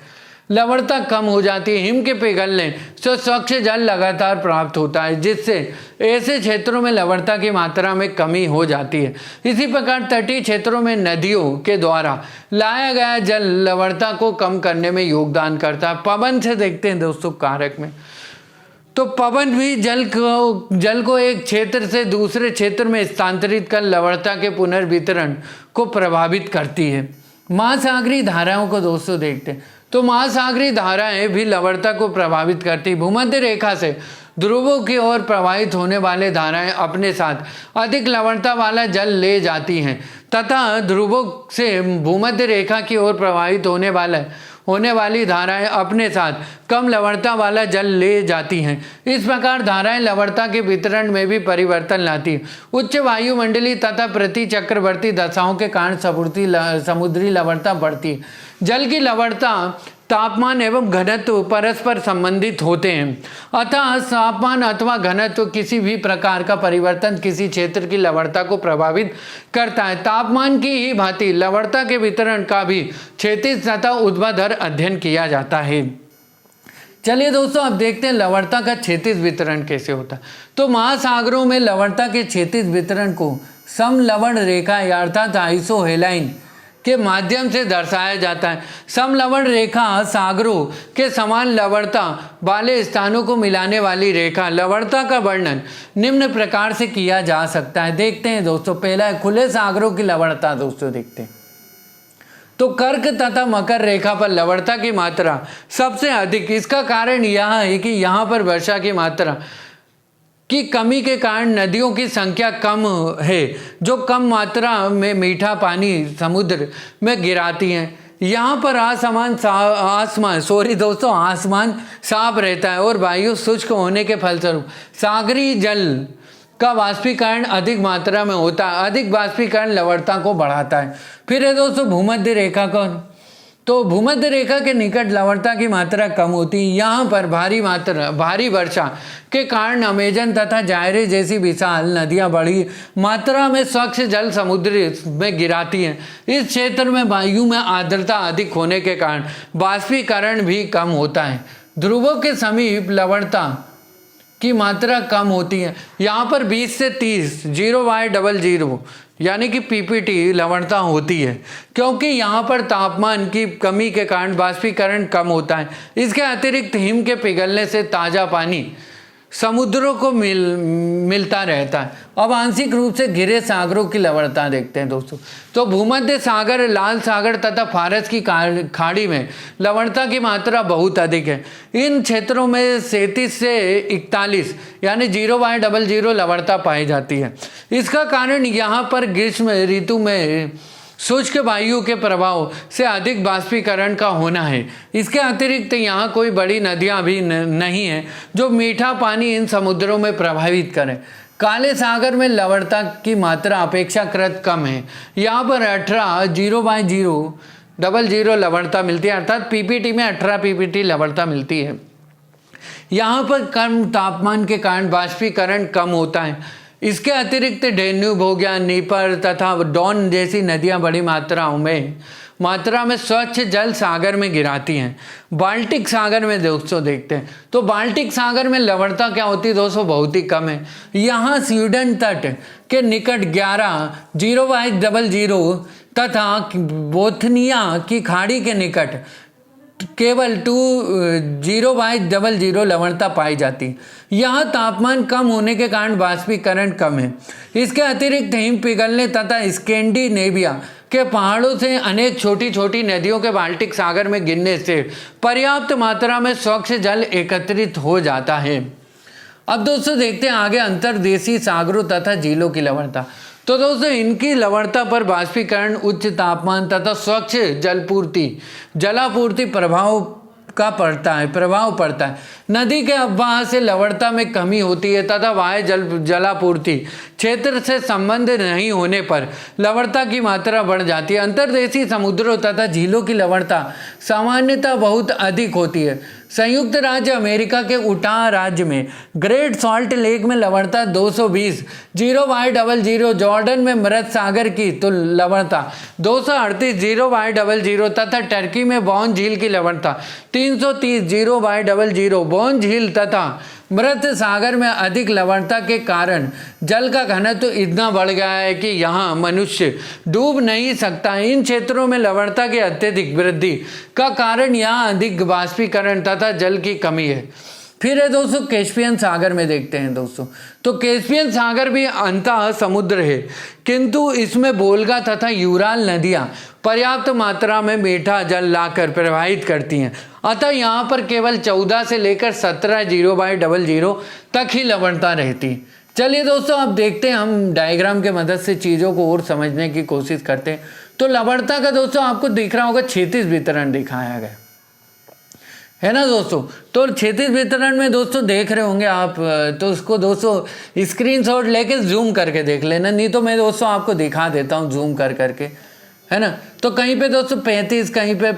लवणता कम हो जाती है। हिम के पिघलने से स्वच्छ जल लगातार प्राप्त होता है, जिससे ऐसे क्षेत्रों में लवणता की मात्रा में कमी हो जाती है। इसी प्रकार तटीय क्षेत्रों में नदियों के द्वारा लाया गया जल लवणता को कम करने में योगदान करता है। पवन से देखते हैं दोस्तों कारक में, तो पवन भी जल को एक क्षेत्र से दूसरे क्षेत्र में स्थानांतरित कर लवणता के पुनर्वितरण को प्रभावित करती है। महासागरीय धाराओं को दोस्तों देखते हैं, तो महासागरीय धाराएं भी लवणता को प्रभावित करती। भूमध्य रेखा से ध्रुवों की ओर प्रवाहित होने वाले धाराएं अपने साथ अधिक लवणता वाला जल ले जाती हैं तथा ध्रुवों से भूमध्य रेखा की ओर प्रवाहित होने वाली धाराएं अपने साथ कम लवणता वाला जल ले जाती हैं। इस प्रकार धाराएं लवणता के वितरण में भी परिवर्तन लाती हैं। उच्च वायुमंडलीय तथा प्रतिचक्रवर्ती दशाओं के कारण समुद्री लवणता बढ़ती है। जल की लवणता तापमान एवं घनत्व परस्पर संबंधित होते हैं। अतः तापमान अथवा घनत्व किसी भी प्रकार का परिवर्तन किसी क्षेत्र की लवणता को प्रभावित करता है। तापमान की ही भांति लवणता के वितरण का भी क्षैतिज तथा ऊर्ध्वाधर अध्ययन किया जाता है। चलिए दोस्तों, अब देखते हैं लवणता का क्षैतिज वितरण कैसे होता है। तो महासागरों में लवणता के क्षैतिज वितरण को समलवण रेखा अर्थात आइसोहेलाइन के माध्यम से दर्शाया जाता है। समलवण रेखा सागरों के समान लवणता वाले स्थानों को मिलाने वाली रेखा। लवणता का वर्णन निम्न प्रकार से किया जा सकता है। देखते हैं दोस्तों, पहला है खुले सागरों की लवणता। दोस्तों देखते हैं, तो कर्क तथा मकर रेखा पर लवणता की मात्रा सबसे अधिक। इसका कारण यह है कि यहाँ पर वर्षा की मात्रा की कमी के कारण नदियों की संख्या कम है, जो कम मात्रा में मीठा पानी समुद्र में गिराती हैं। यहाँ पर आसमान साफ रहता है और वायु शुष्क होने के फलस्वरूप सागरीय जल का वाष्पीकरण अधिक मात्रा में होता है। अधिक वाष्पीकरण लवणता को बढ़ाता है। फिर है दोस्तों भूमध्य रेखा का, तो भूमध्य रेखा के निकट लवणता की मात्रा कम होती है। यहाँ पर भारी वर्षा के कारण अमेजन तथा जायरे जैसी विशाल नदियाँ बड़ी मात्रा में स्वच्छ जल समुद्र में गिराती हैं। इस क्षेत्र में वायु में आर्द्रता अधिक होने के कारण वाष्पीकरण भी कम होता है। ध्रुवों के समीप लवणता की मात्रा कम होती है। यहाँ पर 20 से 30 0y00 यानी कि पीपीटी लवणता होती है, क्योंकि यहाँ पर तापमान की कमी के कारण वाष्पीकरण कम होता है। इसके अतिरिक्त हिम के पिघलने से ताज़ा पानी समुद्रों को मिलता रहता है। अब आंशिक रूप से घिरे सागरों की लवणता देखते हैं दोस्तों। तो भूमध्य सागर, लाल सागर तथा फारस की खाड़ी में लवणता की मात्रा बहुत अधिक है। इन क्षेत्रों में 37 से 41 यानी 0y00 लवणता पाई जाती है। इसका कारण यहाँ पर ग्रीष्म ऋतु में शुष्क वायु के प्रभाव से अधिक वाष्पीकरण का होना है। इसके अतिरिक्त यहाँ कोई बड़ी नदियाँ भी नहीं है जो मीठा पानी इन समुद्रों में प्रभावित करें। काले सागर में लवणता की मात्रा अपेक्षाकृत कम है। यहाँ पर 18 0y00 लवणता मिलती है, अर्थात पीपीटी में 18 पीपीटी लवणता मिलती है। यहाँ पर कम तापमान के कारण वाष्पीकरण कम होता है। इसके अतिरिक्त डेन्यूब हो गया, नीपर तथा डॉन जैसी नदियां बड़ी मात्रा में स्वच्छ जल सागर में गिराती हैं। बाल्टिक सागर में दोस्तों देखते हैं, तो बाल्टिक सागर में लवणता क्या होती है दोस्तों, बहुत ही कम है। यहाँ स्वीडन तट के निकट 11 0y00 तथा बोथनिया की खाड़ी के निकट केवल 2 0y00 लवणता पाई जाती। यहाँ तापमान कम होने के कारण वाष्पीकरण कम है। इसके अतिरिक्त हिम पिघलने तथा स्कैंडिनेविया के पहाड़ों से अनेक छोटी छोटी नदियों के बाल्टिक सागर में गिरने से पर्याप्त मात्रा में स्वच्छ जल एकत्रित हो जाता है। अब दोस्तों देखते हैं आगे अंतर्देशीय सागरों तथा झीलों की लवणता। तो दोस्तों इनकी लवणता पर वाष्पीकरण, उच्च तापमान तथा स्वच्छ जलापूर्ति प्रभाव पड़ता है। नदी के अववाह से लवणता में कमी होती है तथा वाह्य जलापूर्ति क्षेत्र से संबंध नहीं होने पर लवणता की मात्रा बढ़ जाती है। अंतर्देशीय समुद्रों तथा झीलों की लवणता सामान्यतः बहुत अधिक होती है। संयुक्त राज्य अमेरिका के उटाह राज्य में ग्रेट सॉल्ट लेक में लवणता 220 0y00, जॉर्डन में मृत सागर की तो लवणता 238 0y00 तथा टर्की में बॉन झील की लवणता 330 0y00। बॉन झील तथा मृत सागर में अधिक लवणता के कारण जल का घनत्व इतना बढ़ गया है कि यहाँ मनुष्य डूब नहीं सकता। इन क्षेत्रों में लवणता की अत्यधिक वृद्धि का कारण यहाँ अधिक वाष्पीकरण तथा जल की कमी है। फिर है दोस्तों कैस्पियन सागर में देखते हैं दोस्तों। तो कैस्पियन सागर भी अंतः समुद्र है, किंतु इसमें वोल्गा तथा यूराल नदियाँ पर्याप्त मात्रा में मीठा जल लाकर प्रवाहित करती हैं। अतः यहाँ पर केवल 14 से लेकर 17 0y00 तक ही लवणता रहती। चलिए दोस्तों अब देखते हैं, हम डायग्राम के मदद से चीज़ों को और समझने की कोशिश करते हैं। तो लवणता का दोस्तों आपको दिख रहा होगा क्षैतिज वितरण दिखाया गया है ना दोस्तों। तो क्षैतिज वितरण में दोस्तों देख रहे होंगे आप, तो उसको दोस्तों स्क्रीनशॉट लेके जूम करके देख लेना, नहीं तो मैं दोस्तों आपको दिखा देता हूँ जूम करके, है ना। तो कहीं पे दोस्तों 35, कहीं पे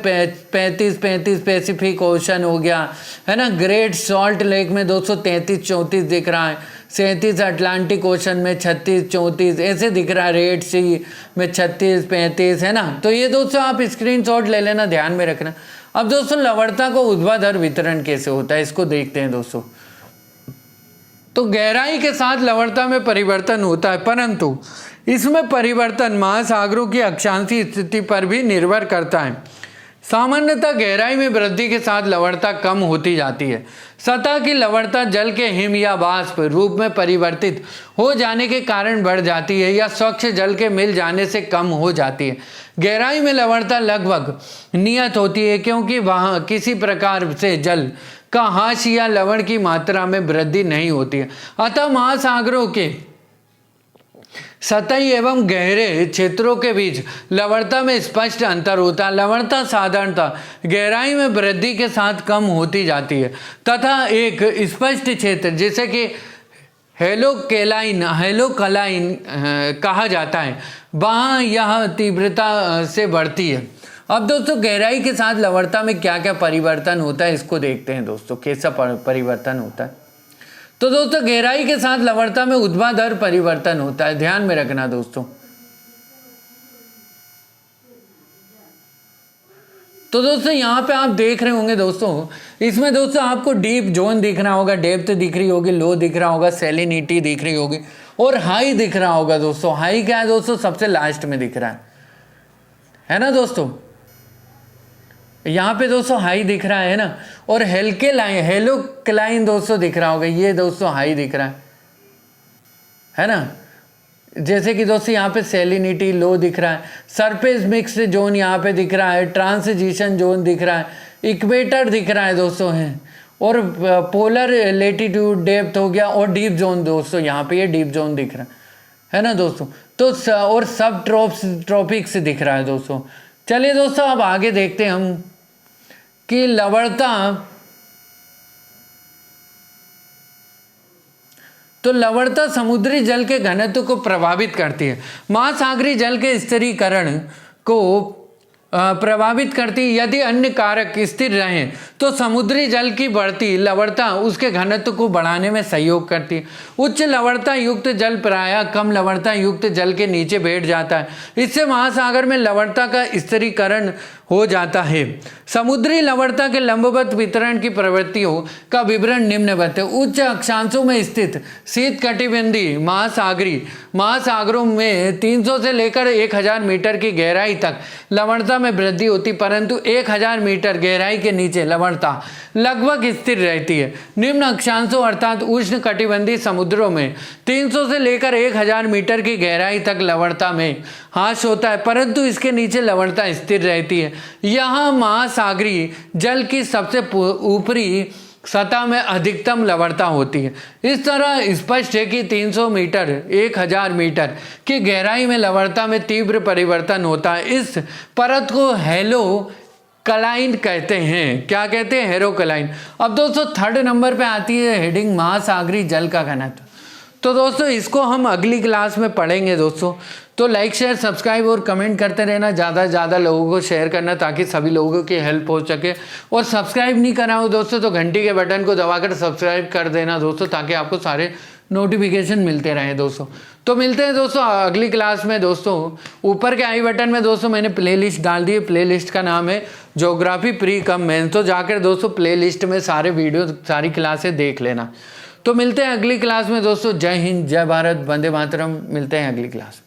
35 पैसिफिक ओशन हो गया, है ना। ग्रेट सॉल्ट लेक में दोस्तों 33-34 दिख रहा है, 37 अटलांटिक ओशन में 36-34 ऐसे दिख रहा है, रेड सी में 36-35, है ना। तो ये दोस्तों आप स्क्रीनशॉट ले लेना, ध्यान में रखना। अब दोस्तों लवणता को ऊर्ध्वाधर वितरण कैसे होता है इसको देखते हैं दोस्तों। तो गहराई के साथ लवणता में परिवर्तन होता है, परंतु इसमें परिवर्तन महासागरों की अक्षांशीय स्थिति पर भी निर्भर करता है। सामान्यतः गहराई में वृद्धि के साथ लवणता कम होती जाती है। सतह की लवणता जल के हिम या वाष्प रूप में परिवर्तित हो जाने के कारण बढ़ जाती है या स्वच्छ जल के मिल जाने से कम हो जाती है। गहराई में लवणता लगभग नियत होती है क्योंकि वहाँ किसी प्रकार से जल का ह्रास या लवण की मात्रा में वृद्धि नहीं होती है। अतः महासागरों के सतही एवं गहरे क्षेत्रों के बीच लवणता में स्पष्ट अंतर होता है। लवणता साधारणतः गहराई में वृद्धि के साथ कम होती जाती है तथा एक स्पष्ट क्षेत्र जिसे कि हेलोक्लाइन कहा जाता है, वहाँ यह तीव्रता से बढ़ती है। अब दोस्तों गहराई के साथ लवणता में क्या क्या परिवर्तन होता है इसको देखते हैं दोस्तों, कैसा परिवर्तन होता है। तो दोस्तों गहराई के साथ लवणता में ऊर्ध्वाधर परिवर्तन होता है, ध्यान में रखना दोस्तों। तो दोस्तों यहाँ पे आप देख रहे होंगे दोस्तों, इसमें दोस्तों आपको डीप जोन दिख रहा होगा, डेप्थ दिख रही होगी, लो दिख रहा होगा, सैलिनिटी दिख रही होगी और हाई दिख रहा होगा दोस्तों। हाई क्या है दोस्तों, सबसे लास्ट में दिख रहा है ना दोस्तों। यहाँ पे दोस्तों हाई दिख रहा है ना, और हेलोक्लाइन दोस्तों दिख रहा होगा, ये दोस्तों हाई दिख रहा है ना। जैसे कि दोस्तों यहाँ पे सैलिनिटी लो दिख रहा है, सरफेस मिक्स जोन यहाँ पे दिख रहा है, ट्रांजिशन जोन दिख रहा है, इक्वेटर दिख रहा है दोस्तों है, और पोलर लेटीट्यूड डेप्थ हो गया, और डीप जोन दोस्तों यहाँ पे ये डीप जोन दिख रहा है ना दोस्तों। तो और सब ट्रॉपिक्स दिख रहा है दोस्तों। चलिए दोस्तों अब आगे देखते हैं हम कि लवणता, तो लवणता समुद्री जल के घनत्व को प्रभावित करती है, महासागरीय जल के स्थिरीकरण को प्रभावित करती है। यदि अन्य कारक स्थिर रहें तो समुद्री जल की बढ़ती लवणता उसके घनत्व को बढ़ाने में सहयोग करती है। उच्च लवणता युक्त जल प्रायः कम लवणता युक्त जल के नीचे बैठ जाता है, इससे महासागर में लवणता का स्थिरीकरण हो जाता है। समुद्री लवणता के लंबवत वितरण की प्रवृत्तियों का विवरण निम्नवत है। उच्च अक्षांशों में स्थित शीत कटिबंधीय महासागरों में 300 से लेकर 1000 मीटर की गहराई तक लवणता में वृद्धि होती, परंतु 1000 मीटर गहराई के नीचे लवणता लगभग स्थिर रहती है। निम्न अक्षांशों अर्थात उष्ण कटिबंधीय समुद्रों में 300 से लेकर 1000 मीटर की गहराई तक लवणता में ह्रास होता है, परंतु इसके नीचे लवणता स्थिर रहती है। यहाँ महासागरीय जल की सबसे ऊपरी सतह में अधिकतम लवणता होती है। इस तरह स्पष्ट है कि 300 मीटर 1000 मीटर की गहराई में लवणता में तीव्र परिवर्तन होता है। इस परत को हेलोक्लाइन कहते हैं। क्या कहते हैं? हेलोक्लाइन। अब दोस्तों थर्ड नंबर पे आती है हेडिंग महासागरीय जल का घनत्व। तो दोस्तों इसको हम अगली क्लास में पढ़ेंगे दोस्तों। तो लाइक शेयर सब्सक्राइब और कमेंट करते रहना, ज़्यादा से ज़्यादा लोगों को शेयर करना ताकि सभी लोगों की हेल्प हो सके। और सब्सक्राइब नहीं करा हो दोस्तों तो घंटी के बटन को दबाकर सब्सक्राइब कर देना दोस्तों, ताकि आपको सारे नोटिफिकेशन मिलते रहें दोस्तों। तो मिलते हैं दोस्तों अगली क्लास में दोस्तों। ऊपर के आई बटन में दोस्तों मैंने प्लेलिस्ट डाल दी है, प्लेलिस्ट का नाम है ज्योग्राफी प्री कम मेंस। तो जाकर दोस्तों प्लेलिस्ट में सारे वीडियो सारी क्लासें देख लेना। तो मिलते हैं अगली क्लास में दोस्तों। जय हिंद, जय भारत, वंदे मातरम। मिलते हैं अगली क्लास में।